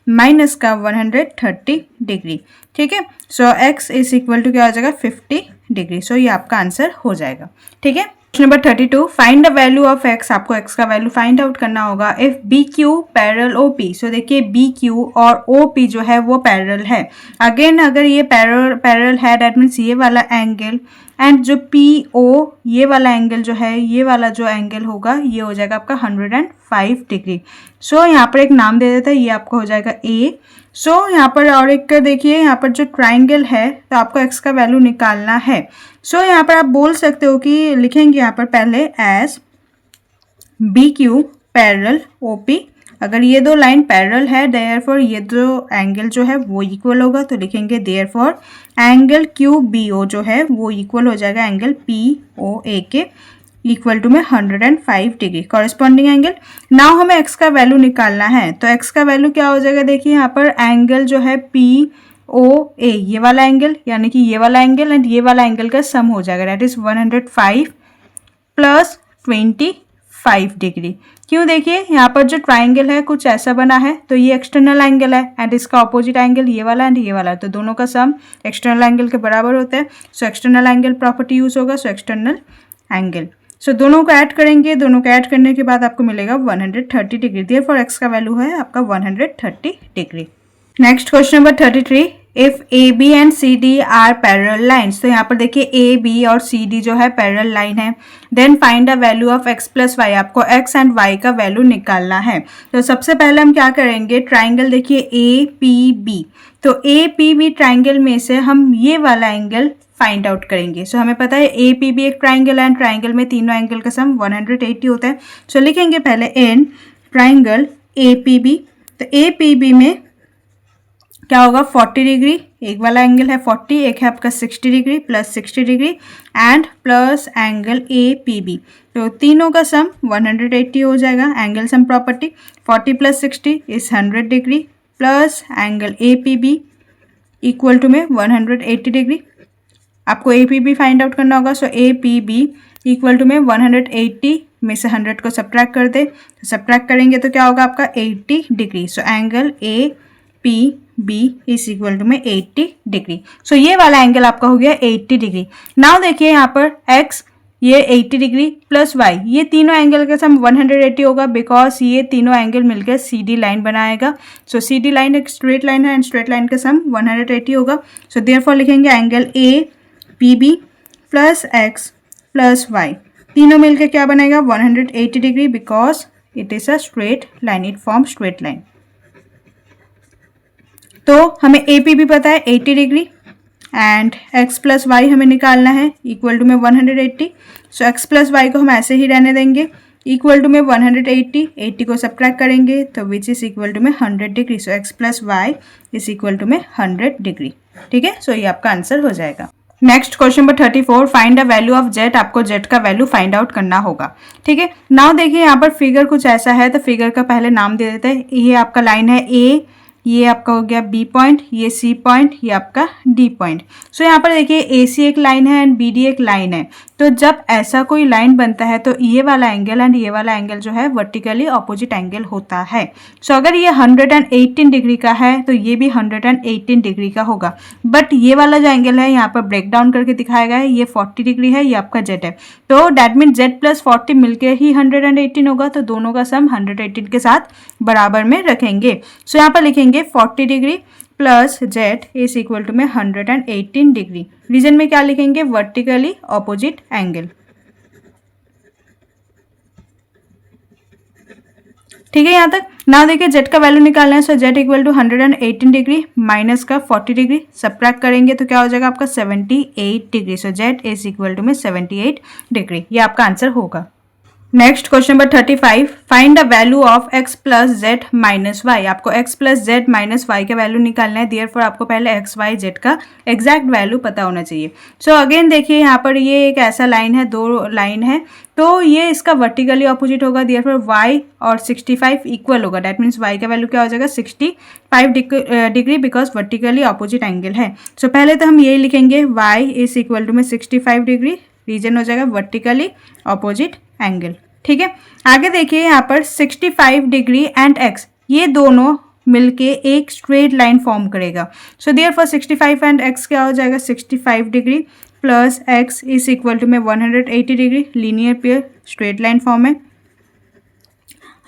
माइनस का 130 डिग्री। ठीक है, सो एक्स इज इक्वल टू क्या हो जाएगा 50 डिग्री। सो ये आपका आंसर हो जाएगा। ठीक है, number 32, find the value of x. आपको एक्स का वैल्यू फाइंड आउट करना होगा if B Q parallel O P. So देखिए बी क्यू और ओ पी जो है वो पैरेलल है। अगेन अगर ये पैरेलल है दैट मीन्स ये वाला एंगल एंड जो पी ओ ये वाला एंगल जो है, ये वाला जो एंगल होगा ये हो जाएगा आपका 105 डिग्री। सो यहाँ पर एक नाम दे देता है, ये आपका हो जाएगा ए। सो यहाँ पर और एक देखिए यहाँ पर जो ट्राइंगल है तो आपको एक्स का वैल्यू निकालना है। सो यहाँ पर आप बोल सकते हो कि लिखेंगे यहाँ पर पहले as B Q parallel O P. अगर ये दो लाइन पैरेलल है देयरफॉर ये दो एंगल जो है वो इक्वल होगा, तो लिखेंगे therefore angle Q B O जो है वो इक्वल हो जाएगा एंगल पी ओ ए के इक्वल टू में 105 डिग्री कॉरेस्पॉन्डिंग एंगल। नाउ हमें एक्स का वैल्यू निकालना है, तो एक्स का वैल्यू क्या हो जाएगा, देखिए यहाँ पर एंगल जो है पी ओ ए, ये वाला एंगल यानी कि ये वाला एंगल एंड ये वाला एंगल का सम हो जाएगा, दैट इज 105 प्लस 25 डिग्री। क्यों, देखिए यहाँ पर जो ट्राइंगल है कुछ ऐसा बना है, तो ये एक्सटर्नल एंगल है एंड इसका ऑपोजिट एंगल ये वाला एंड ये वाला, तो दोनों का सम एक्सटर्नल एंगल के बराबर होता है। So external angle property use होगा, सो एक्सटर्नल एंगल। सो दोनों को ऐड करेंगे, दोनों को ऐड करने के बाद आपको मिलेगा 130 डिग्री। देयरफॉर एक्स का वैल्यू है आपका 130 degree. Next question number 33, if A B and C D are parallel lines, तो यहाँ पर देखिए ए बी और सी डी जो है पैरेलल लाइन है। Then find the value of x plus y, आपको एक्स एंड वाई का वैल्यू निकालना है। तो सबसे पहले हम क्या करेंगे, ट्राइंगल देखिए ए पी बी, तो ए पी बी ट्राइंगल में से हम ये वाला एंगल फाइंड आउट करेंगे। सो हमें पता है ए पी बी एक ट्राइंगल है, ट्राइंगल में तीनों एंगल का सम 180 होता है। सो लिखेंगे पहले in triangle A P B, तो ए पी बी में क्या होगा 40 डिग्री, एक वाला एंगल है 40, एक है आपका 60 degree plus 60 degree and plus angle A P B, तो तीनों का सम 180 हो जाएगा। Angle sum property 40 plus 60 is 100 degree plus angle A P B equal to में 180 डिग्री। आपको A P B find out करना होगा। So A P B equal to में 180 में से 100 को सब्ट्रैक्ट कर दे, तो सब्ट्रैक्ट करेंगे तो क्या होगा आपका 80 degree. So angle A P B is equal to में 80 डिग्री। सो ये वाला एंगल आपका हो गया 80 डिग्री। नाउ देखिए यहाँ पर x ये 80 डिग्री प्लस y, ये तीनों एंगल का सम 180 होगा बिकॉज ये तीनों एंगल मिलकर सी डी लाइन बनाएगा। सो सी डी लाइन एक स्ट्रेट लाइन है एंड स्ट्रेट लाइन का सम 180 होगा। सो देयरफॉर लिखेंगे angle A P B plus x plus y, तीनों मिलकर क्या बनेगा 180 degree because it is a straight line, it form straight line. तो हमें ए पी बी पता है 80 degree and x plus y हमें निकालना है इक्वल टू में 180। सो x प्लस वाई को हम ऐसे ही रहने देंगे इक्वल टू में 180, 80 को सब्ट्रैक्ट करेंगे तो विच इज इक्वल टू में 100 degree. So x plus Y is equal to में 100 डिग्री। ठीक है, सो ये आपका आंसर हो जाएगा। Next question number 34, find the value of Z, आपको जेड का वैल्यू फाइंड आउट करना होगा। ठीक है, नाउ देखिए यहाँ पर फिगर कुछ ऐसा है, तो फिगर का पहले नाम दे देते हैं। ये आपका लाइन है ए, ये आपका हो गया बी पॉइंट, ये सी पॉइंट, ये आपका डी पॉइंट। सो यहाँ पर देखिए ए सी एक लाइन है एंड बी डी एक लाइन है, तो जब ऐसा कोई लाइन बनता है तो ये वाला एंगल एंड ये वाला एंगल जो है वर्टिकली ऑपोजिट एंगल होता है। सो अगर ये 118 डिग्री का है तो ये भी 118 डिग्री का होगा, बट ये वाला जो एंगल है यहाँ पर ब्रेक डाउन करके दिखाया गया है, ये 40 डिग्री है, ये आपका जेड है, तो डैट मीन जेड प्लस 40 मिलकर ही 118 होगा, तो दोनों का सम 118 के साथ बराबर में रखेंगे। सो यहाँ पर लिखेंगे 40 degree plus z is equal to में 118 डिग्री। रीजन में क्या लिखेंगे, वर्टिकली ऑपोजिट एंगल। ठीक है यहाँ तक। ना देखिए जेड का वैल्यू निकालना है, so Z equal to 118 degree minus का 40 डिग्री सब्ट्रैक्ट करेंगे तो क्या हो जाएगा आपका 78 degree. So z is equal to में 78 डिग्री, ये आपका आंसर होगा। Next question number 35, find the value of x plus z minus Y, आपको x plus z minus y का वैल्यू निकालना है। देयरफॉर आपको पहले x y z का एग्जैक्ट वैल्यू पता होना चाहिए। सो अगेन देखिए यहाँ पर ये एक ऐसा लाइन है, दो लाइन है, तो ये इसका वर्टिकली ऑपोजिट होगा। देयरफॉर y और 65 इक्वल होगा, डैट मीन्स y का वैल्यू क्या हो जाएगा 65 degree because vertically opposite angle है। सो पहले तो हम ये लिखेंगे y इज इक्वल टू में 65 डिग्री, रीजन हो जाएगा वर्टिकली ऑपोजिट एंगल। ठीक है, आगे देखिए यहाँ पर 65 डिग्री एंड x, ये दोनों मिलके एक स्ट्रेट लाइन फॉर्म करेगा। सो देयरफॉर 65 एंड x क्या हो जाएगा 65 degree plus x is equal to में 180 degree, linear pair straight line form है।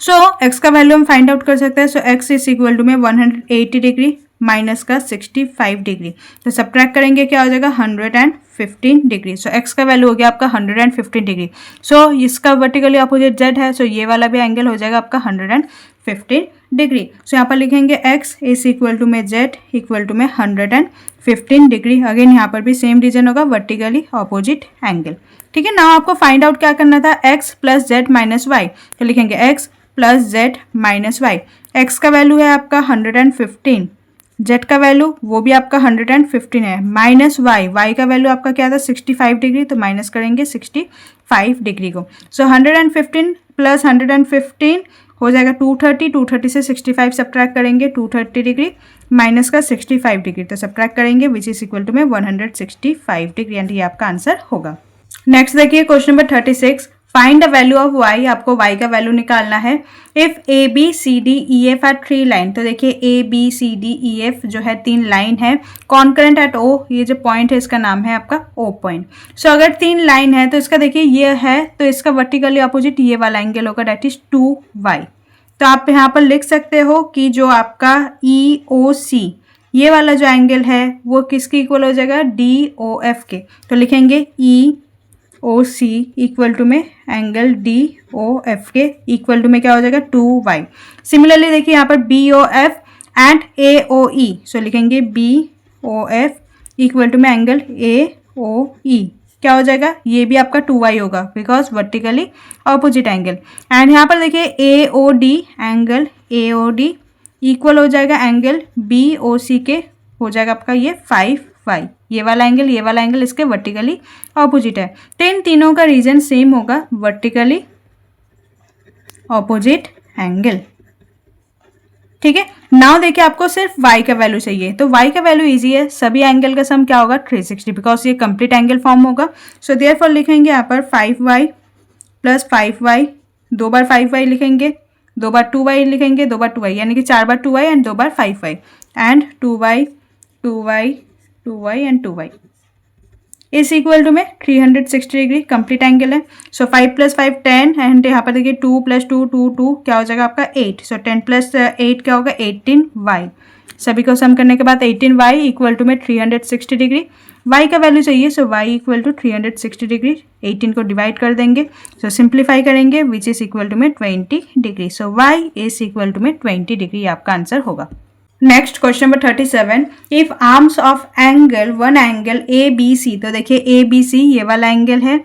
सो x का वैल्यू हम फाइंड आउट कर सकते हैं। So x is equal to में 180 डिग्री माइनस का 65 डिग्री, तो सब्ट्रैक्ट करेंगे क्या हो जाएगा 115 डिग्री। सो x का वैल्यू हो गया आपका 115 डिग्री। सो इसका वर्टिकली अपोजिट z है, सो ये वाला भी एंगल हो जाएगा आपका 115 डिग्री। सो यहाँ पर लिखेंगे x इज इक्वल टू में z इक्वल टू में 115 डिग्री। अगेन यहाँ पर भी सेम रीजन होगा, वर्टिकली ऑपोजिट एंगल। ठीक है, नाउ आपको फाइंड आउट क्या करना था, x plus z minus y, तो लिखेंगे x plus z minus y. x का वैल्यू है आपका 115, जेड का वैल्यू वो भी आपका 115 है, माइनस वाई का वैल्यू आपका क्या था 65 डिग्री, तो माइनस करेंगे 65 डिग्री को। सो 115 प्लस 115 हो जाएगा 230, 230 से 65 सब्ट्रैक्ट करेंगे 230 डिग्री माइनस का 65 डिग्री, तो सब्ट्रैक्ट करेंगे विच इज इक्वल टू में 165 डिग्री, एंड ये आपका आंसर होगा। नेक्स्ट देखिए question number 36, find the value of y, आपको y का वैल्यू निकालना है। If A B C D E F are 3 line, तो देखिए A B C D E F जो है 3 लाइन है, कॉन्करेंट एट ओ, ये जो पॉइंट है इसका नाम है आपका ओ पॉइंट। सो अगर 3 लाइन है तो इसका देखिए ये है, तो इसका वर्टिकली अपोजिट ये वाला एंगल होगा, डेट इज 2y। तो आप यहाँ पर लिख सकते हो कि जो आपका ई ओ सी ये वाला जो एंगल है वो किसके इक्वल हो जाएगा, डी ओ एफ के। तो लिखेंगे E O C equal to में एंगल डी ओ एफ के इक्वल टू में क्या हो जाएगा 2y। सिमिलरली देखिए यहाँ पर B O F and A O E, so लिखेंगे B O F equal to में एंगल ए ओ ई, क्या हो जाएगा, ये भी आपका 2y होगा because vertically opposite angle. And यहाँ पर देखिए A O D, angle A O D equal हो जाएगा एंगल बी ओ सी के, हो जाएगा आपका ये 5y। ये वाला एंगल इसके वर्टिकली ऑपोजिट है, तो इन तीनों का रीजन सेम होगा, वर्टिकली ऑपोजिट एंगल। ठीक है, नाउ देखिए आपको सिर्फ y का वैल्यू चाहिए, तो y का वैल्यू इजी है, सभी एंगल का सम क्या होगा 360, बिकॉज ये कंप्लीट एंगल फॉर्म होगा। सो देयरफॉर लिखेंगे यहाँ पर 5y प्लस 5y, 2 बार 5y लिखेंगे, 2 बार 2y लिखेंगे, 2 बार 2y, यानी कि 4 बार 2y and 2 bar 5y, and 2y 2y 2y and 2y इस इक्वल टू में 360 डिग्री कंप्लीट एंगल है। सो 5 प्लस 5 10, एंड यहाँ पर देखिए 2 प्लस 2 2 क्या हो जाएगा आपका 8। सो 10 प्लस 8 क्या होगा 18y। सभी को सम करने के बाद 18y इक्वल टू में 360 डिग्री, y का वैल्यू चाहिए, सो y इक्वल टू 360 डिग्री, 18 को डिवाइड कर देंगे, सो सिंप्लीफाई करेंगे विच इज इक्वल टू में 20 degree. So y is equal to में 20 डिग्री आपका आंसर होगा। Next question number 37, if arms of angle one angle A B C, तो देखिए ए बी सी ये वाला एंगल है,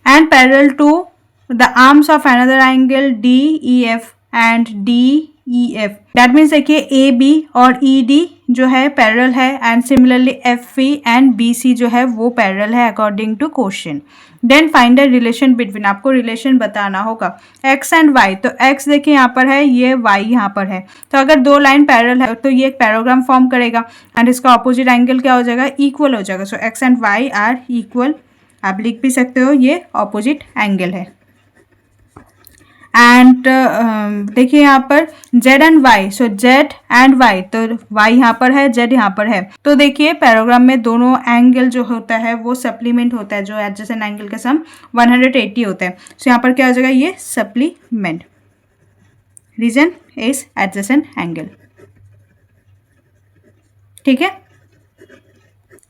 and parallel to the arms of another angle D E F and D E F, that means देखिए ए बी और ई डी जो है पैरेलल है, and similarly F E and B C जो है वो पैरेलल है according to question. Then find the relation between, आपको रिलेशन बताना होगा x एंड y। तो x देखिए यहाँ पर है, ये y यहाँ पर है, तो अगर 2 लाइन पैरेलल है तो ये एक पैराग्राम फॉर्म करेगा, एंड इसका ऑपोजिट एंगल क्या हो जाएगा, इक्वल हो जाएगा। So x and y are equal, आप लिख भी सकते हो ये ऑपोजिट एंगल है। एंड देखिए यहाँ पर z and y, so z and y, तो y यहाँ पर है, z यहाँ पर है, तो देखिए पैराग्राम में दोनों एंगल जो होता है वो सप्लीमेंट होता है, जो एडजेसेंट एंगल का सम 180 होता है। सो यहाँ पर क्या हो जाएगा, ये supplement, reason is adjacent angle. ठीक है,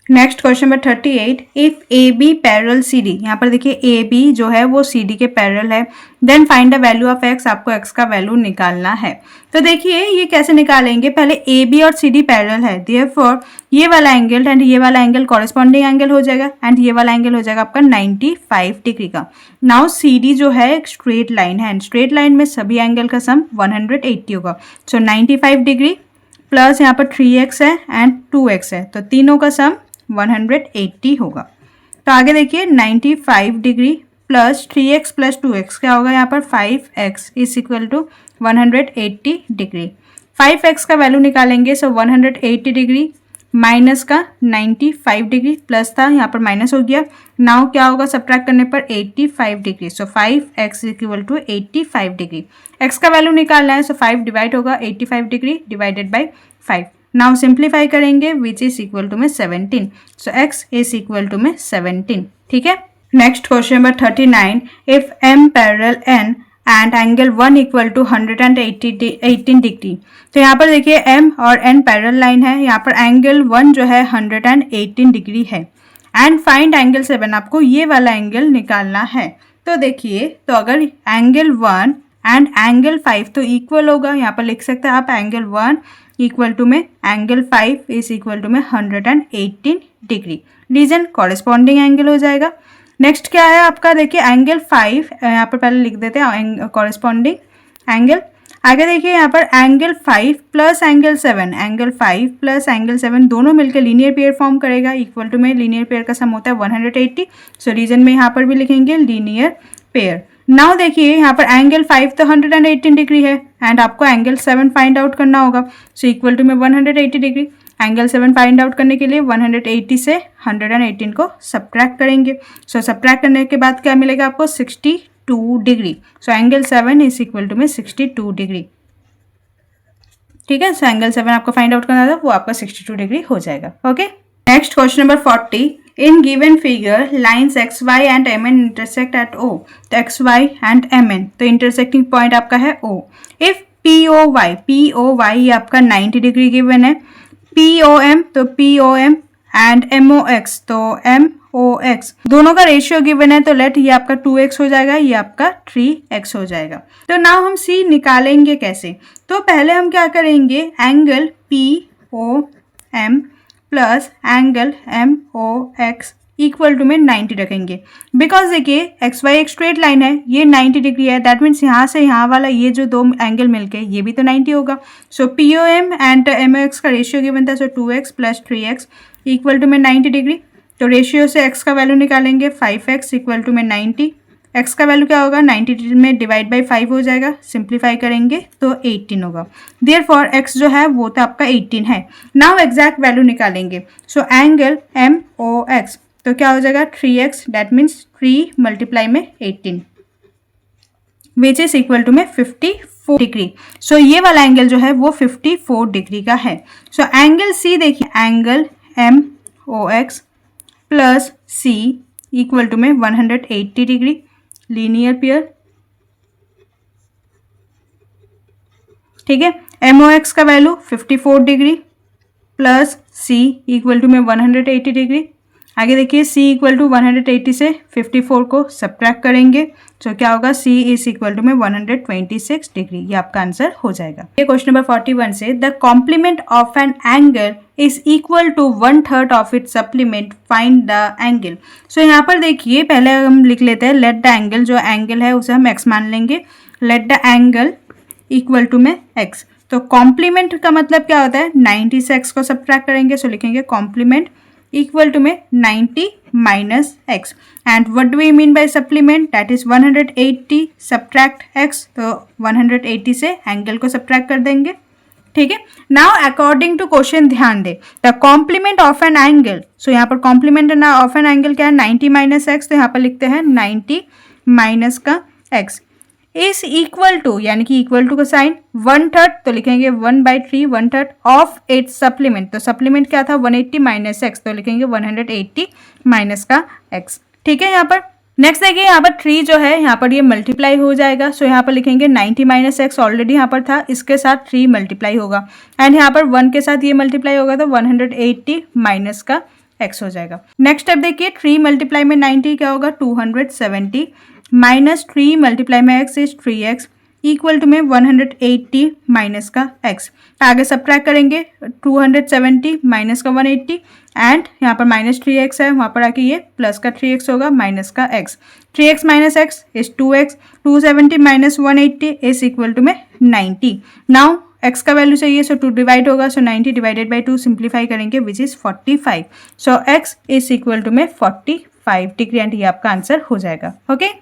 next question number 38, if A B parallel C D, यहाँ पर देखिए ए बी जो है वो सी डी के पैरेलल है, then find the value of x, आपको एक्स का वैल्यू निकालना है। तो देखिए ये कैसे निकालेंगे, पहले ए बी और सी डी पैरेलल है, देयरफॉर ये वाला एंगल एंड ये वाला एंगल कॉरेस्पॉन्डिंग एंगल हो जाएगा, एंड ये वाला एंगल हो जाएगा आपका 95 डिग्री का। नाउ सी डी जो है एक स्ट्रेट लाइन है, एंड स्ट्रेट लाइन में सभी एंगल का सम 180 होगा। सो 95 डिग्री प्लस यहाँ पर 3x है एंड 2x है, तो तीनों का सम 180 होगा। तो आगे देखिए 95 degree plus 3x plus 2x क्या होगा, यहाँ पर 5x is equal to 180 degree. 5x का वैल्यू निकालेंगे, सो 180 डिग्री माइनस का 95 डिग्री, प्लस था यहाँ पर माइनस हो गया, नाउ क्या होगा सब्ट्रैक्ट करने पर 85 degree. So 5x equal to 85 degree. x का वैल्यू निकालना है, सो 5 डिवाइड होगा 85 degree divided by 5। Now simplify करेंगे विच इज इक्वल टू में 17। So x is equal to में 17। ठीक है, next question number 39, if m parallel n and angle 1 equal to 118 degree, तो यहाँ पर देखिए m और n पैरेलल लाइन है, यहाँ पर एंगल 1 जो है 118 डिग्री है, एंड फाइंड एंगल 7, आपको ये वाला एंगल निकालना है। तो देखिए, तो अगर एंगल 1 एंड एंगल 5 तो इक्वल होगा, यहाँ पर लिख सकते हैं आप एंगल 1 इक्वल टू में एंगल 5 इज इक्वल टू में 118 डिग्री, रीजन कॉरेस्पॉन्डिंग एंगल हो जाएगा। नेक्स्ट क्या है आपका, देखिए एंगल 5 यहाँ पर पहले लिख देते हैं कॉरेस्पॉन्डिंग एंगल। आगे देखिए यहाँ पर angle 5 plus angle 7, angle 5 plus angle 7 दोनों मिलकर लीनियर पेयर फॉर्म करेगा, इक्वल टू में लीनियर पेयर का सम होता है 180। सो रीजन में यहाँ पर भी लिखेंगे लीनियर पेयर। नाउ देखिए यहाँ पर एंगल 5 तो 118 डिग्री है एंड आपको एंगल 7 फाइंड आउट करना होगा। सो इक्वल टू में 180 डिग्री। एंगल 7 फाइंड आउट करने के लिए 180 से 118 को सब्ट्रैक्ट करेंगे। सो सब्ट्रैक्ट करने के बाद क्या मिलेगा आपको 62 degree. So angle 7 is equal to में 62 डिग्री। ठीक है, सो एंगल 7 आपको फाइंड आउट करना था, वो आपका 62 डिग्री हो जाएगा। Okay, next question number 40। In given figure lines X Y and M N intersect at O. तो X Y and M N, तो इंटरसेक्टिंग पॉइंट आपका है O. If P O Y आपका 90 डिग्री गिवन है, पी ओ एम तो P O M and M O X तो एम ओ एक्स, दोनों का रेशियो गिवन है। तो लेट ये आपका 2x हो जाएगा, ये आपका 3x हो जाएगा। तो नाउ हम c निकालेंगे कैसे? तो पहले हम क्या करेंगे, angle P O M plus angle M O X equal to में 90 रखेंगे। बिकॉज देखिए एक्स वाई एक स्ट्रेट लाइन है, ये 90 डिग्री है, दैट मीन्स यहाँ से यहाँ वाला ये जो दो एंगल मिलके ये भी तो 90 होगा। So P O M and M O X का रेशियो गिवन था, so 2x plus 3x equal to में 90 डिग्री। तो रेशियो से x का वैल्यू निकालेंगे, 5x इक्वल टू में 90। x का वैल्यू क्या होगा, 90 में डिवाइड बाई 5 हो जाएगा, सिंप्लीफाई करेंगे तो 18 होगा। देयरफॉर x जो है वो तो आपका 18 है। नाउ एग्जैक्ट वैल्यू निकालेंगे। So angle M O X तो क्या हो जाएगा 3x, दैट मीन्स 3 मल्टीप्लाई में 18 विच इज इक्वल टू में 54 डिग्री। सो ये वाला एंगल जो है वो 54 डिग्री का है। सो एंगल सी देखिए, angle M O X plus C equal to में 180 डिग्री, लीनियर पेयर। ठीक है, एम ओ एक्स का value 54 degree plus C equal to में 180 डिग्री। आगे देखिए c इक्वल टू 180 से 54 को सब्ट्रैक्ट करेंगे, तो क्या होगा c इज इक्वल टू में 126 डिग्री। ये आपका आंसर हो जाएगा। ये क्वेश्चन नंबर 41 से the complement of an angle is equal to 1/3 of its supplement, find the angle. So यहाँ पर देखिए पहले हम लिख लेते हैं लेट द एंगल, जो एंगल है उसे हम x मान लेंगे। Let the angle equal to में x। तो कॉम्प्लीमेंट का मतलब क्या होता है, 90 से x को सब्ट्रैक्ट करेंगे, सो लिखेंगे कॉम्प्लीमेंट इक्वल टू में 90 minus x. And what do we mean by supplement, that is 180 subtract X. तो 180 से एंगल को सब्ट्रैक्ट कर देंगे। ठीक है, नाउ अकॉर्डिंग टू क्वेश्चन ध्यान दे, the complement of an angle. So यहाँ पर कॉम्प्लीमेंट ऑफ एन एंगल क्या है, 90 माइनस एक्स। तो यहाँ पर लिखते हैं 90 माइनस का एक्स इज इक्वल टू, यानी कि इक्वल टू का साइन 1/3, तो लिखेंगे 1/3 1/3 ऑफ इट्स सप्लीमेंट। तो सप्लीमेंट क्या था 180 माइनस एक्स, तो लिखेंगे 180 माइनस का एक्स। ठीक है, यहाँ पर नेक्स्ट देखिए, यहाँ पर 3 जो है यहाँ पर ये मल्टीप्लाई हो जाएगा। सो यहाँ पर लिखेंगे 90 माइनस एक्स ऑलरेडी यहाँ पर था, इसके साथ 3 मल्टीप्लाई होगा एंड यहाँ पर 1 के साथ ये मल्टीप्लाई होगा, तो 180 माइनस का एक्स हो जाएगा। नेक्स्ट स्टेप देखिए, 3 मल्टीप्लाई में 90 क्या होगा 270 माइनस 3 मल्टीप्लाई में x is 3x equal to में 180 माइनस का x। आगे सब्ट्रैक्ट करेंगे, 270 माइनस का 180 एंड यहाँ पर माइनस 3x है, वहाँ पर आके ये प्लस का 3x होगा माइनस का x। 3x minus x is 2x, 270 minus 180 is equal to में 90। नाउ x का वैल्यू चाहिए, सो 2 डिवाइड होगा, सो 90 डिवाइडेड बाई 2 सिंप्लीफाई करेंगे which is 45। So x is equal to में 45 डिग्री एंड ये आपका आंसर हो जाएगा। Okay,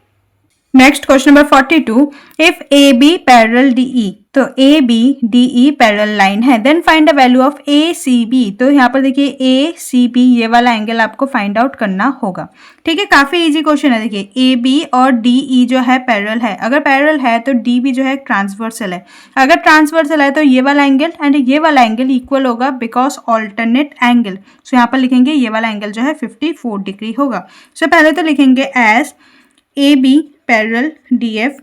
next question number 42, if A B parallel D E. तो A B D E parallel line है, then find the value of A C B. तो यहाँ पर देखिए ए सी बी ये वाला एंगल आपको फाइंड आउट करना होगा। ठीक है, काफी इजी क्वेश्चन है। देखिए ए बी और डी ई जो है पैरेलल है, अगर पैरेलल है तो डी बी जो है ट्रांसवर्सल है। अगर ट्रांसवर्सल है तो ये वाला एंगल एंड ये वाला एंगल इक्वल होगा बिकॉज ऑल्टरनेट एंगल। सो यहाँ पर लिखेंगे ये वाला एंगल जो है 54 डिग्री होगा। सो पहले तो लिखेंगे as A B parallel DF,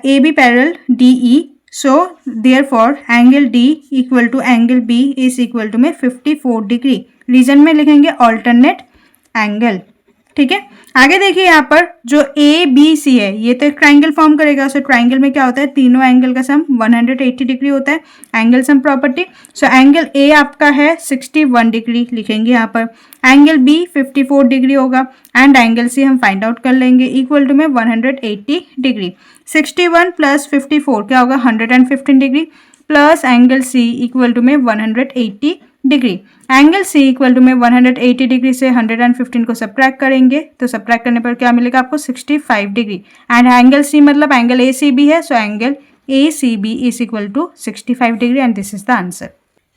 AB parallel DE. So therefore angle D equal to angle B is equal to में 54 डिग्री। रीजन में लिखेंगे alternate angle। ठीक है, आगे देखिए यहाँ पर जो ए बी सी है ये तो एक ट्राइंगल फॉर्म करेगा। सो ट्राइंगल में क्या होता है, तीनों एंगल का सम 180 डिग्री होता है, एंगल सम प्रॉपर्टी। सो एंगल ए आपका है 61 डिग्री, लिखेंगे यहाँ पर। एंगल बी 54 डिग्री होगा एंड एंगल सी हम फाइंड आउट कर लेंगे इक्वल टू में 180 डिग्री। 61 प्लस 54 क्या होगा 115 degree plus angle C equal to में 180 degree. Angle C equal to में 180 डिग्री से 115 को सब्ट्रैक्ट करेंगे तो सब्ट्रैक्ट करने पर क्या मिलेगा आपको 65 डिग्री। एंड एंगल सी मतलब एंगल ए सी बी है, so angle A C B is equal to 65 degree and this is the answer.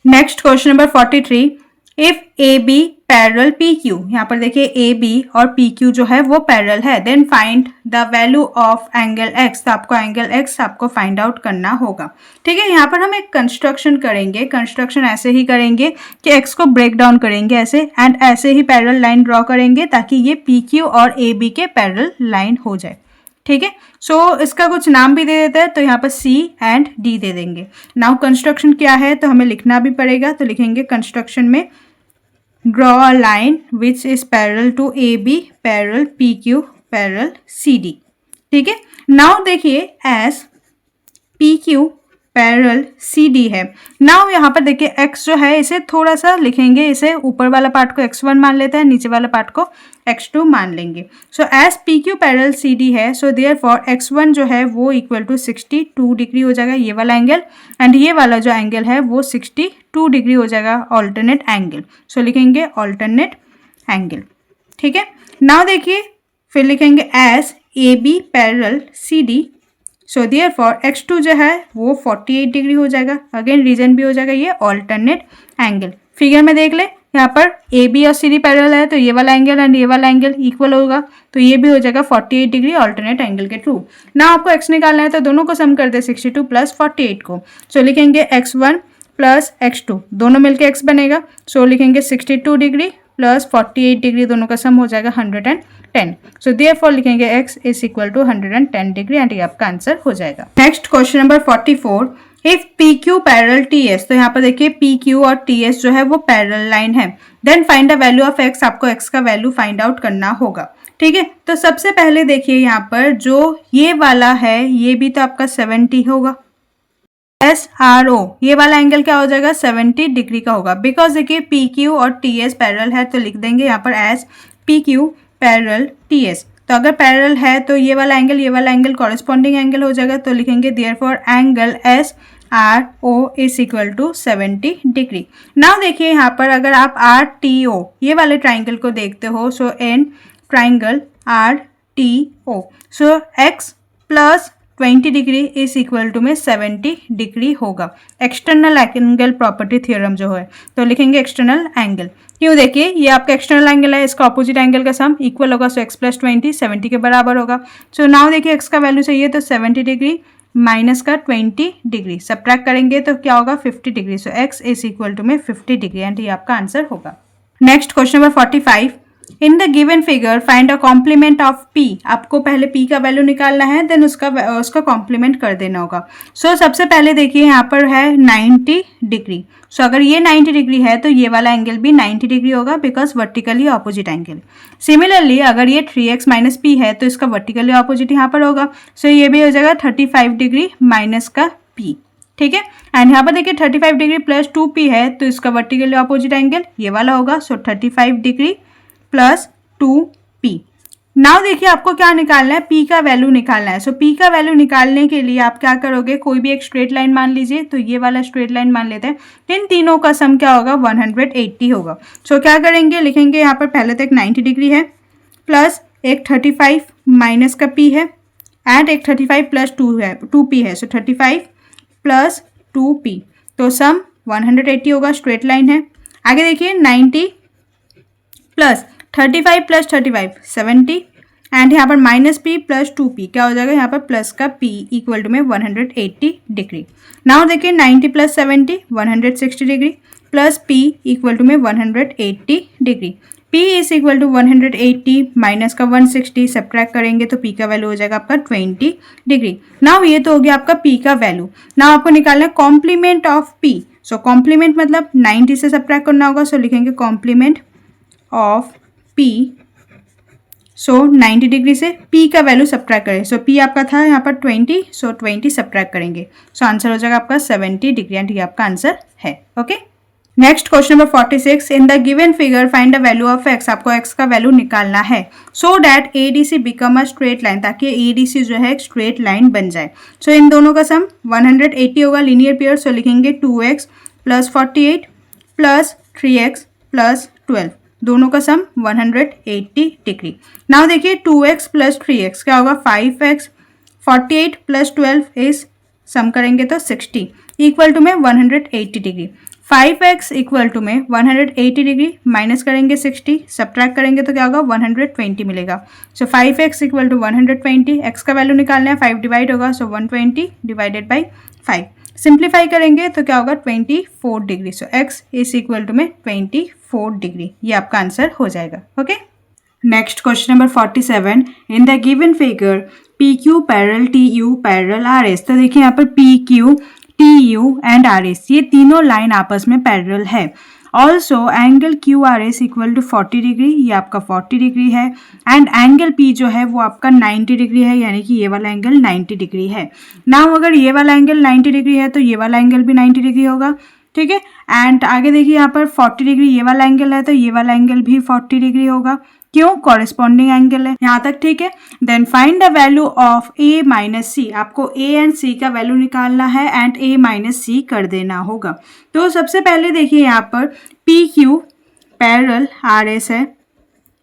Next question number 43, if A B parallel P Q, यहाँ पर देखिए ए बी और पी क्यू जो है वो पैरेलल है, then find the value of angle X. तो आपको एंगल एक्स आपको फाइंड आउट करना होगा। ठीक है, यहाँ पर हम एक कंस्ट्रक्शन करेंगे। कंस्ट्रक्शन ऐसे ही करेंगे कि एक्स को ब्रेक डाउन करेंगे ऐसे, एंड ऐसे ही पैरेलल लाइन ड्रॉ करेंगे ताकि ये पी क्यू और ए बी के पैरेलल लाइन हो जाए। ठीक है, सो इसका कुछ नाम भी दे देते हैं, तो यहाँ पर सी एंड डी दे देंगे। नाउ कंस्ट्रक्शन क्या है तो हमें लिखना भी पड़ेगा, तो लिखेंगे कंस्ट्रक्शन में draw a line which is parallel to AB, parallel PQ, parallel CD। ठीक है, नाउ देखिए as PQ पैरेलल CD है। नाउ यहाँ पर देखिए x जो है इसे थोड़ा सा लिखेंगे, इसे ऊपर वाला पार्ट को x1 मान लेते हैं, नीचे वाला पार्ट को x2 मान लेंगे। So as PQ parallel CD है, सो देयरफॉर x1 जो है वो इक्वल टू 62 डिग्री हो जाएगा ये वाला एंगल, एंड ये वाला जो एंगल है वो 62 डिग्री हो जाएगा ऑल्टरनेट एंगल। सो लिखेंगे ऑल्टरनेट एंगल। ठीक है, नाउ देखिए फिर लिखेंगे as AB parallel CD, so therefore x2 जो है वो 48 डिग्री हो जाएगा। अगेन रीजन भी हो जाएगा ये ऑल्टरनेट एंगल। फिगर में देख ले, यहाँ पर AB और CD पैरेलल है तो ये वाला एंगल एंड ये वाला एंगल इक्वल होगा, तो ये भी हो जाएगा 48 डिग्री ऑल्टरनेट एंगल के थ्रू। ना आपको x निकालना है तो दोनों को सम कर दे 62 प्लस 48 को। सो लिखेंगे x1 प्लस x2, दोनों मिलके x बनेगा। सो लिखेंगे 62 डिग्री प्लस 48 डिग्री, दोनों का सम हो जाएगा 110। सो देयरफॉर लिखेंगे x is equal to 110 degree and ये आपका आंसर हो जाएगा। Next question number 44, if PQ parallel TS, तो यहाँ पर देखिए PQ और TS जो है वो पैरेलल लाइन है, then find the value of x। आपको x का वैल्यू फाइंड आउट करना होगा। ठीक है, तो सबसे पहले देखिए यहाँ पर जो ये वाला है ये भी तो आपका 70 होगा, SRO ये वाला एंगल क्या हो जाएगा 70 डिग्री का होगा। बिकॉज देखिए PQ और TS पैरेलल है तो लिख देंगे यहाँ पर एज PQ पैरेलल TS। तो अगर पैरेलल है तो ये वाला एंगल कॉरेस्पॉन्डिंग एंगल हो जाएगा, तो लिखेंगे therefore angle SRO is equal to 70 degree. Now देखिए यहाँ पर अगर आप RTO ये वाले ट्राइंगल को देखते हो, so in triangle RTO, so x plus 20 डिग्री इज इक्वल टू में 70 डिग्री होगा। एक्सटर्नल एंगल प्रॉपर्टी थ्योरम जो है, तो लिखेंगे एक्सटर्नल एंगल। क्यों, देखिए ये आपका एक्सटर्नल एंगल है, इसका ऑपोजिट एंगल का सम इक्वल होगा, सो x प्लस 20 70 के बराबर होगा। सो नाउ देखिए x का वैल्यू चाहिए तो 70 डिग्री माइनस का 20 डिग्री सब्ट्रैक्ट करेंगे तो क्या होगा 50 degree. So x is equal to में 50 डिग्री एंड ये आपका आंसर होगा। Next question number 45, in the given figure find a complement of P। आपको पहले P का वैल्यू निकालना है, देन उसका कॉम्प्लीमेंट कर देना होगा। सो सबसे पहले देखिए यहाँ पर है 90 डिग्री। सो अगर ये 90 डिग्री है तो ये वाला एंगल भी 90 डिग्री होगा, because vertically opposite angle. Similarly अगर ये 3x माइनस P है तो इसका वर्टिकली ऑपोजिट यहाँ पर होगा, सो ये भी हो जाएगा 35 डिग्री माइनस का P। ठीक है, एंड यहाँ पर देखिए 35 डिग्री प्लस 2P है तो इसका वर्टिकली ऑपोजिट एंगल ये वाला होगा, सो 35 डिग्री प्लस 2P। नाउ देखिए आपको क्या निकालना है, P का वैल्यू निकालना है। सो P का वैल्यू निकालने के लिए आप क्या करोगे, कोई भी एक स्ट्रेट लाइन मान लीजिए, तो ये वाला स्ट्रेट लाइन मान लेते हैं। इन तीनों का सम क्या होगा 180 होगा। सो क्या करेंगे, लिखेंगे यहाँ पर पहले तक 90 डिग्री है प्लस एक 35 माइनस का P है एंड एक 35 प्लस 2P है, सो 35 प्लस 2P, तो सम 180 होगा, स्ट्रेट लाइन है। आगे देखिए 90 प्लस 35 प्लस 35 70 एंड यहाँ पर माइनस P प्लस 2P क्या हो जाएगा, यहाँ पर प्लस का P इक्वल टू में 180 डिग्री। नाउ देखिए 90 plus 70 160 degree plus P equal to में 180 degree. P is equal to 180 minus का 160 सब्ट्रैक्ट करेंगे तो P का वैल्यू हो जाएगा आपका 20 डिग्री। नाउ ये तो हो गया आपका P का वैल्यू। नाउ आपको निकालना है complement of P। So complement मतलब 90 से सब्ट्रैक्ट करना होगा, सो लिखेंगे complement of P। So 90 degree से P का वैल्यू सब्ट्रैक्ट करें। सो P आपका था यहाँ पर 20, सो 20 सब्ट्रैक्ट करेंगे, सो आंसर हो जाएगा आपका 70 डिग्री एंड ये आपका आंसर है। Okay, next question number 46, in the given figure find the value of x। आपको x का वैल्यू निकालना है so that ADC become a straight line, ताकि ADC जो है एक स्ट्रेट लाइन बन जाए। सो इन दोनों का सम 180 होगा, लीनियर पेयर, सो लिखेंगे 2x plus 48 plus 3x plus 12, दोनों का सम 180 डिग्री। नाउ देखिए 2x प्लस 3x क्या होगा 5x, 48 प्लस 12 इज सम करेंगे तो 60 इक्वल टू में 180 डिग्री। 5x इक्वल टू में 180 डिग्री माइनस करेंगे 60, सब्ट्रैक्ट करेंगे तो क्या होगा 120 मिलेगा। सो 5x इक्वल टू 120, x का वैल्यू निकालना है 5 डिवाइड होगा, सो 120 डिवाइडेड बाई 5, सिंप्लीफाई करेंगे तो क्या होगा 24 degree. So x is equal to में 24 डिग्री, ये आपका आंसर हो जाएगा। Okay, next question number 47, in the given figure P Q parallel T U parallel R S. तो देखिए यहाँ पर P Q, T U and R S ये तीनों लाइन आपस में पैरल है। Also angle Q R S equal to 40 degree, ये आपका 40 डिग्री है, एंड एंगल पी जो है वो आपका 90 डिग्री है, यानी कि ये वाला एंगल 90 डिग्री है। नाउ अगर ये वाला एंगल 90 डिग्री है तो ये वाला एंगल भी 90 डिग्री होगा, ठीक है। एंड आगे देखिए यहाँ पर 40 डिग्री ये वाला एंगल है तो ये वाला एंगल भी 40 डिग्री होगा, क्यों, कॉरेस्पॉन्डिंग एंगल है। यहाँ तक ठीक है। Then find the value of A minus C, आपको ए एंड सी का वैल्यू निकालना है एंड ए माइनस सी कर देना होगा। तो सबसे पहले देखिए यहाँ पर P Q parallel R S है,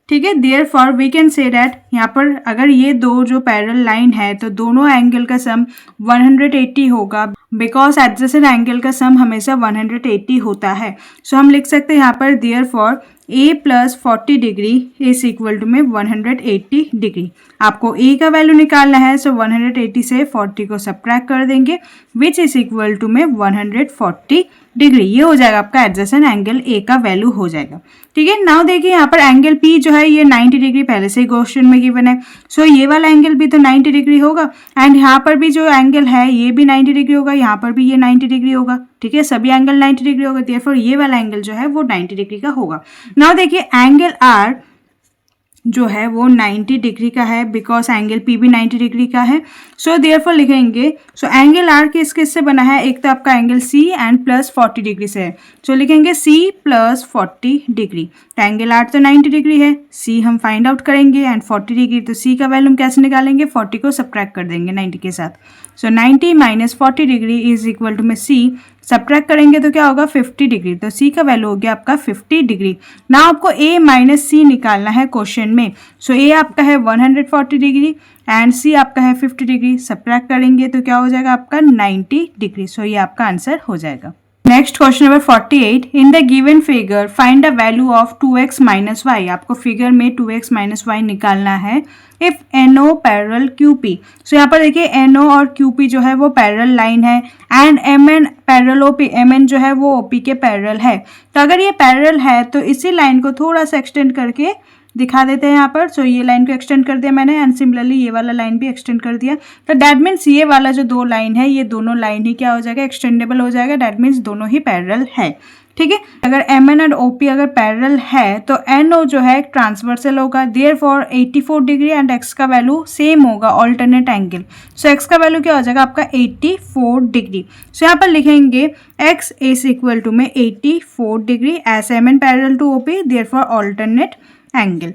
ठीक है। Therefore we can say that यहाँ पर अगर ये दो जो पैरेलल लाइन है तो दोनों एंगल का सम 180 होगा, बिकॉज एडजेसेंट एंगल का सम हमेशा 180 होता है। सो हम लिख सकते हैं यहाँ पर therefore a plus 40 degree is equal to में 180 डिग्री। आपको a का वैल्यू निकालना है, सो 180 से 40 को सब्ट्रैक्ट कर देंगे विच इज इक्वल टू में 140 डिग्री। ये हो जाएगा आपका एडजेसेंट एंगल a का वैल्यू हो जाएगा, ठीक है। नाउ देखिए यहाँ पर एंगल p जो है ये 90 डिग्री पहले से ही क्वेश्चन में गिवन है, सो ये वाला एंगल भी तो 90 डिग्री होगा, एंड यहाँ पर भी जो एंगल है ये भी 90 डिग्री होगा, यहाँ पर भी ये 90 डिग्री होगा, ठीक है। सभी एंगल 90 डिग्री होगा, देयरफॉर ये वाला एंगल जो है वो 90 डिग्री का होगा। नाउ देखिए एंगल r जो है वो 90 डिग्री का है, बिकॉज एंगल P भी 90 डिग्री का है। सो देयरफॉर लिखेंगे, सो एंगल R किस से बना है, एक तो आपका angle C and plus 40 degree से है, सो लिखेंगे C प्लस 40 डिग्री। तो एंगल R तो 90 डिग्री है, C हम फाइंड आउट करेंगे एंड 40 डिग्री, तो C का वैल्यू हम कैसे निकालेंगे, 40 को सब्ट्रैक्ट कर देंगे 90 के साथ। So 90 minus 40 degree is equal to में C, सब्ट्रैक्ट करेंगे तो क्या होगा 50 डिग्री, तो C का वैल्यू हो गया आपका 50 डिग्री। ना आपको A माइनस C निकालना है क्वेश्चन में। सो A आपका है 140 डिग्री एंड C आपका है 50 डिग्री, सब्ट्रैक्ट करेंगे तो क्या हो जाएगा आपका 90 डिग्री। सो ये आपका आंसर हो जाएगा। Next question number 48, in the given figure find the value of 2x minus Y. आपको फिगर में 2x माइनस वाई निकालना है if NO parallel QP। So यहाँ पर देखिए NO और QP जो है वो पैरेलल लाइन है and MN parallel OP, MN जो है वो OP के पैरेलल है। तो अगर ये पैरेलल है तो इसी लाइन को थोड़ा सा एक्सटेंड करके दिखा देते हैं यहाँ पर। सो ये लाइन को एक्सटेंड कर दिया मैंने एंड सिमिलरली ये वाला लाइन भी एक्सटेंड कर दिया। तो दैट मीन्स ये वाला जो दो लाइन है ये दोनों लाइन ही क्या हो जाएगा, एक्सटेंडेबल हो जाएगा। दैट मीन्स दोनों ही पैरेलल है, ठीक है। अगर MN और OP अगर पैरेलल है तो NO जो है ट्रांसवर्सल होगा, देयरफॉर 84 डिग्री एंड x का वैल्यू सेम होगा, ऑल्टरनेट एंगल। सो x का वैल्यू क्या हो जाएगा आपका 84 डिग्री। सो यहाँ पर लिखेंगे x इज इक्वल टू में 84 degree as MN parallel to OP, therefore alternate angle,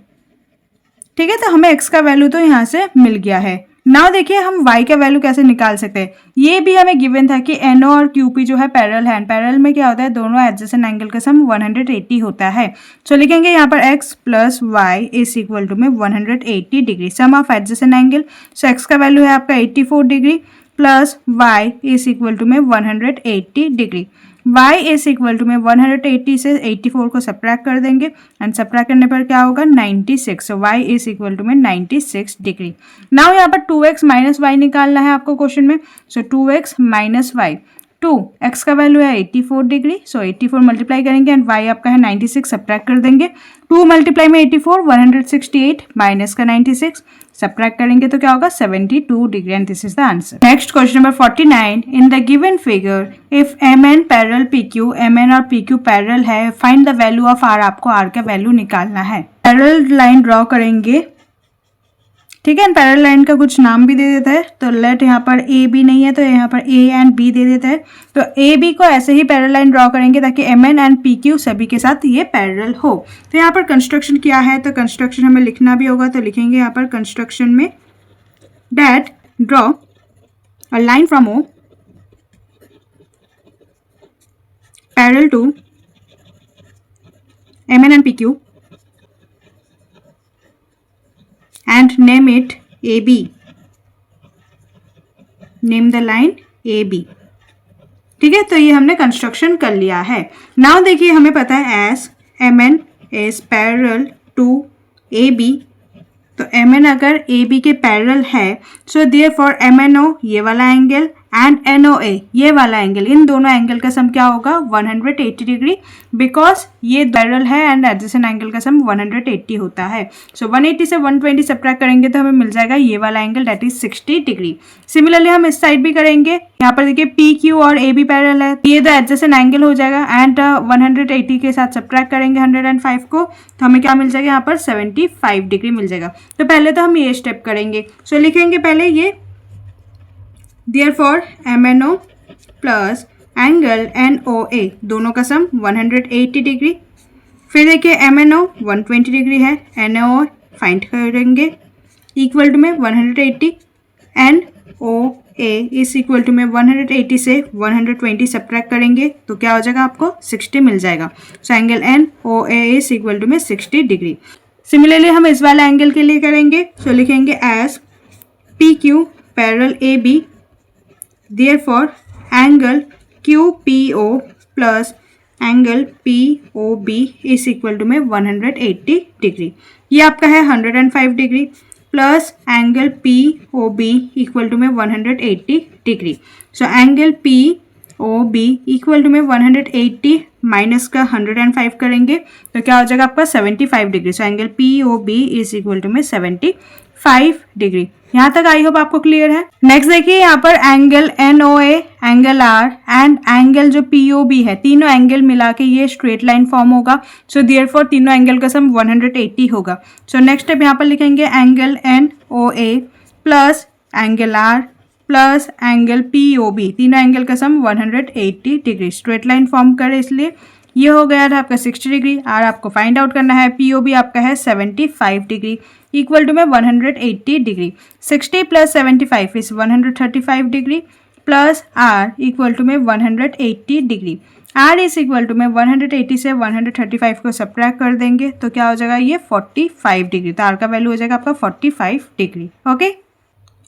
ठीक है। तो हमें x का वैल्यू तो यहाँ से मिल गया है। नाउ देखिए हम y का वैल्यू कैसे निकाल सकते हैं। ये भी हमें गिवन था कि NO और QP जो है पैरेलल है, पैरेलल में क्या होता है, दोनों एडजेसेंट एंगल का सम 180 होता है। सो लिखेंगे यहाँ पर x plus Y is equal to में 180 degree, sum of adjacent angle. So x का वैल्यू है आपका 84 degree plus y is equal to में 180 degree. y is equal to में 180 से 84 को सब्ट्रैक्ट कर देंगे एंड सब्ट्रैक्ट करने पर क्या होगा 96। सो y इज इक्वल टू में 96 डिग्री। नाउ यहाँ पर 2x माइनस वाई निकालना है आपको क्वेश्चन में। सो 2x माइनस वाई, 2x का वैल्यू है 84 डिग्री, सो 84 मल्टीप्लाई करेंगे एंड y आपका है 96, सब्ट्रैक्ट कर देंगे। 2 मल्टीप्लाई में 84 168 माइनस का 96, सब्ट्रैक्ट करेंगे तो क्या होगा 72 degree and this is the answer. Next question number 49, in the given figure if MN parallel PQ, MN और PQ पैरेलल है, find the value of R। आपको R का वैल्यू निकालना है। पैरेलल लाइन ड्रॉ करेंगे, ठीक है। पैरेलल लाइन का कुछ नाम भी दे देता है, तो लेट यहाँ पर ए बी नहीं है तो यहाँ पर ए एंड बी दे देता है। तो ए बी को ऐसे ही पैरेलल लाइन ड्रॉ करेंगे ताकि MN एंड PQ सभी के साथ ये पैरेलल हो। तो यहाँ पर कंस्ट्रक्शन क्या है, तो कंस्ट्रक्शन हमें लिखना भी होगा, तो लिखेंगे यहाँ पर कंस्ट्रक्शन में that draw a line from O parallel to MN and PQ and name it AB. Name the line AB. ठीक है, तो ये हमने कंस्ट्रक्शन कर लिया है. नाउ देखिए हमें पता है as MN is parallel to AB. तो MN अगर AB के पैरेलल है सो देयरफॉर MNO ये वाला एंगल एंड NOA ये वाला एंगल, इन दोनों एंगल का सम क्या होगा 180 डिग्री, बिकॉज ये पैरेलल है एंड एडजेसेंट एंगल का सम 180 होता है. सो 180 से 120 सब्ट्रैक्ट करेंगे तो हमें मिल जाएगा ये वाला angle that is 60 degree. Similarly हम इस साइड भी करेंगे. यहाँ पर देखिए PQ और AB पैरेलल है, ये तो एडजेसेंट एंगल हो जाएगा एंड 180 के साथ सब्ट्रैक्ट करेंगे 105 को तो हमें क्या मिल जाएगा यहाँ पर 75 डिग्री मिल जाएगा. तो पहले तो हम ये स्टेप करेंगे. सो लिखेंगे पहले ये Therefore MNO plus angle NOA दोनों का सम 180 डिग्री. फिर देखिए MNO 120 डिग्री है, NOA फाइंड करेंगे इक्वल टू में 180 NOA इज इक्वल टू में 180 से 120 सब्ट्रैक्ट करेंगे तो क्या हो जाएगा आपको 60 मिल जाएगा. So angle NOA is equal to में 60 डिग्री. सिमिलरली हम इस वाला एंगल के लिए करेंगे. सो लिखेंगे as PQ parallel AB. Therefore, angle QPO plus angle POB is equal to में 180 डिग्री. ये आपका है 105 degree plus angle POB equal to में 180 degree. So angle POB equal to में 180 माइनस का 105 करेंगे तो क्या हो जाएगा आपका 75 degree. So angle POB is equal to में 75 डिग्री. यहाँ तक आई होप आपको क्लियर है. नेक्स्ट देखिए यहाँ पर angle NOA, angle R and angle जो POB है, तीनों एंगल मिला के ये स्ट्रेट लाइन फॉर्म होगा. सो देयरफॉर तीनों एंगल का सम 180 होगा. सो नेक्स्ट स्टेप यहाँ पर लिखेंगे angle NOA plus angle R plus angle POB, तीनों एंगल का sum 180 degree. Straight line form करे इसलिए ये हो गया था आपका 60 डिग्री. R आपको फाइंड आउट करना है. POB आपका है 75 डिग्री इक्वल टू में 180 degree. 60 plus 75 is 135 degree plus R equal to में 180 degree. R is equal to में 180 से 135 को सब्ट्रैक्ट कर देंगे तो क्या हो जाएगा ये 45 डिग्री. तो R का वैल्यू हो जाएगा आपका 45 degree. Okay.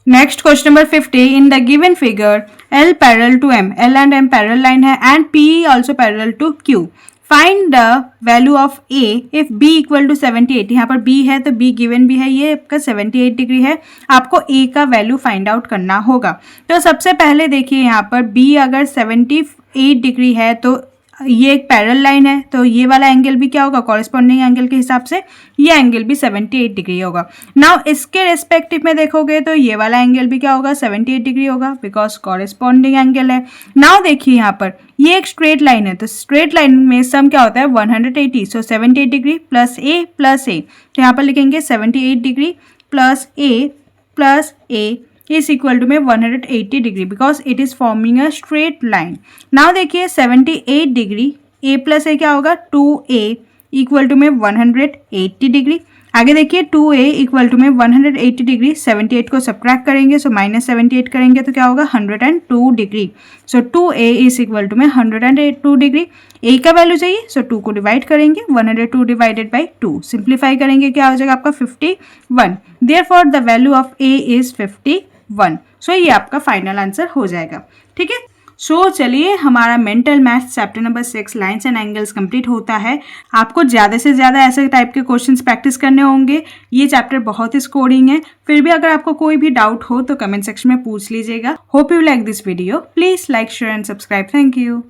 Next question number 50. In the given figure L parallel to M, L and M parallel line है and P also parallel to Q. Find the value of A if B equal to 78. यहाँ पर B है तो B गिवन भी है, ये आपका 78 डिग्री है. आपको A का वैल्यू फाइंड आउट करना होगा. तो सबसे पहले देखिए यहाँ पर B अगर 78 डिग्री है तो ये एक पैरेलल लाइन है तो ये वाला एंगल भी क्या होगा कॉरेस्पॉन्डिंग एंगल के हिसाब से ये एंगल भी 78 डिग्री होगा. नाउ इसके रेस्पेक्टिव में देखोगे तो ये वाला एंगल भी क्या होगा 78 डिग्री होगा बिकॉज कॉरेस्पॉन्डिंग एंगल है. नाउ देखिए यहाँ पर ये एक स्ट्रेट लाइन है तो स्ट्रेट लाइन में सम क्या होता है 180. सो 78 डिग्री प्लस A तो यहाँ पर लिखेंगे 78 degree plus A is equal to में 180 degree because it is forming a straight line. Now देखिए 78 डिग्री A प्लस A क्या होगा 2A इक्वल टू में 180 डिग्री. आगे देखिए 2A इक्वल टू में 180 डिग्री. 78 को सब्ट्रैक्ट करेंगे सो माइनस 78 करेंगे तो क्या होगा 102 degree. So 2A is equal to में 102 डिग्री. A का वैल्यू चाहिए सो 2 को डिवाइड करेंगे 102 डिवाइडेड बाई 2. सिंप्लीफाई करेंगे क्या हो जाएगा आपका 51. Therefore the value of A is 51. सो ये आपका फाइनल आंसर हो जाएगा. ठीक है. सो चलिए हमारा mental maths chapter number 6 lines and angles complete होता है. आपको ज़्यादा से ज़्यादा ऐसे टाइप के क्वेश्चंस प्रैक्टिस करने होंगे. ये चैप्टर बहुत ही स्कोरिंग है. फिर भी अगर आपको कोई भी डाउट हो तो कमेंट सेक्शन में पूछ लीजिएगा. Hope you like this video. Please like share and subscribe. Thank you.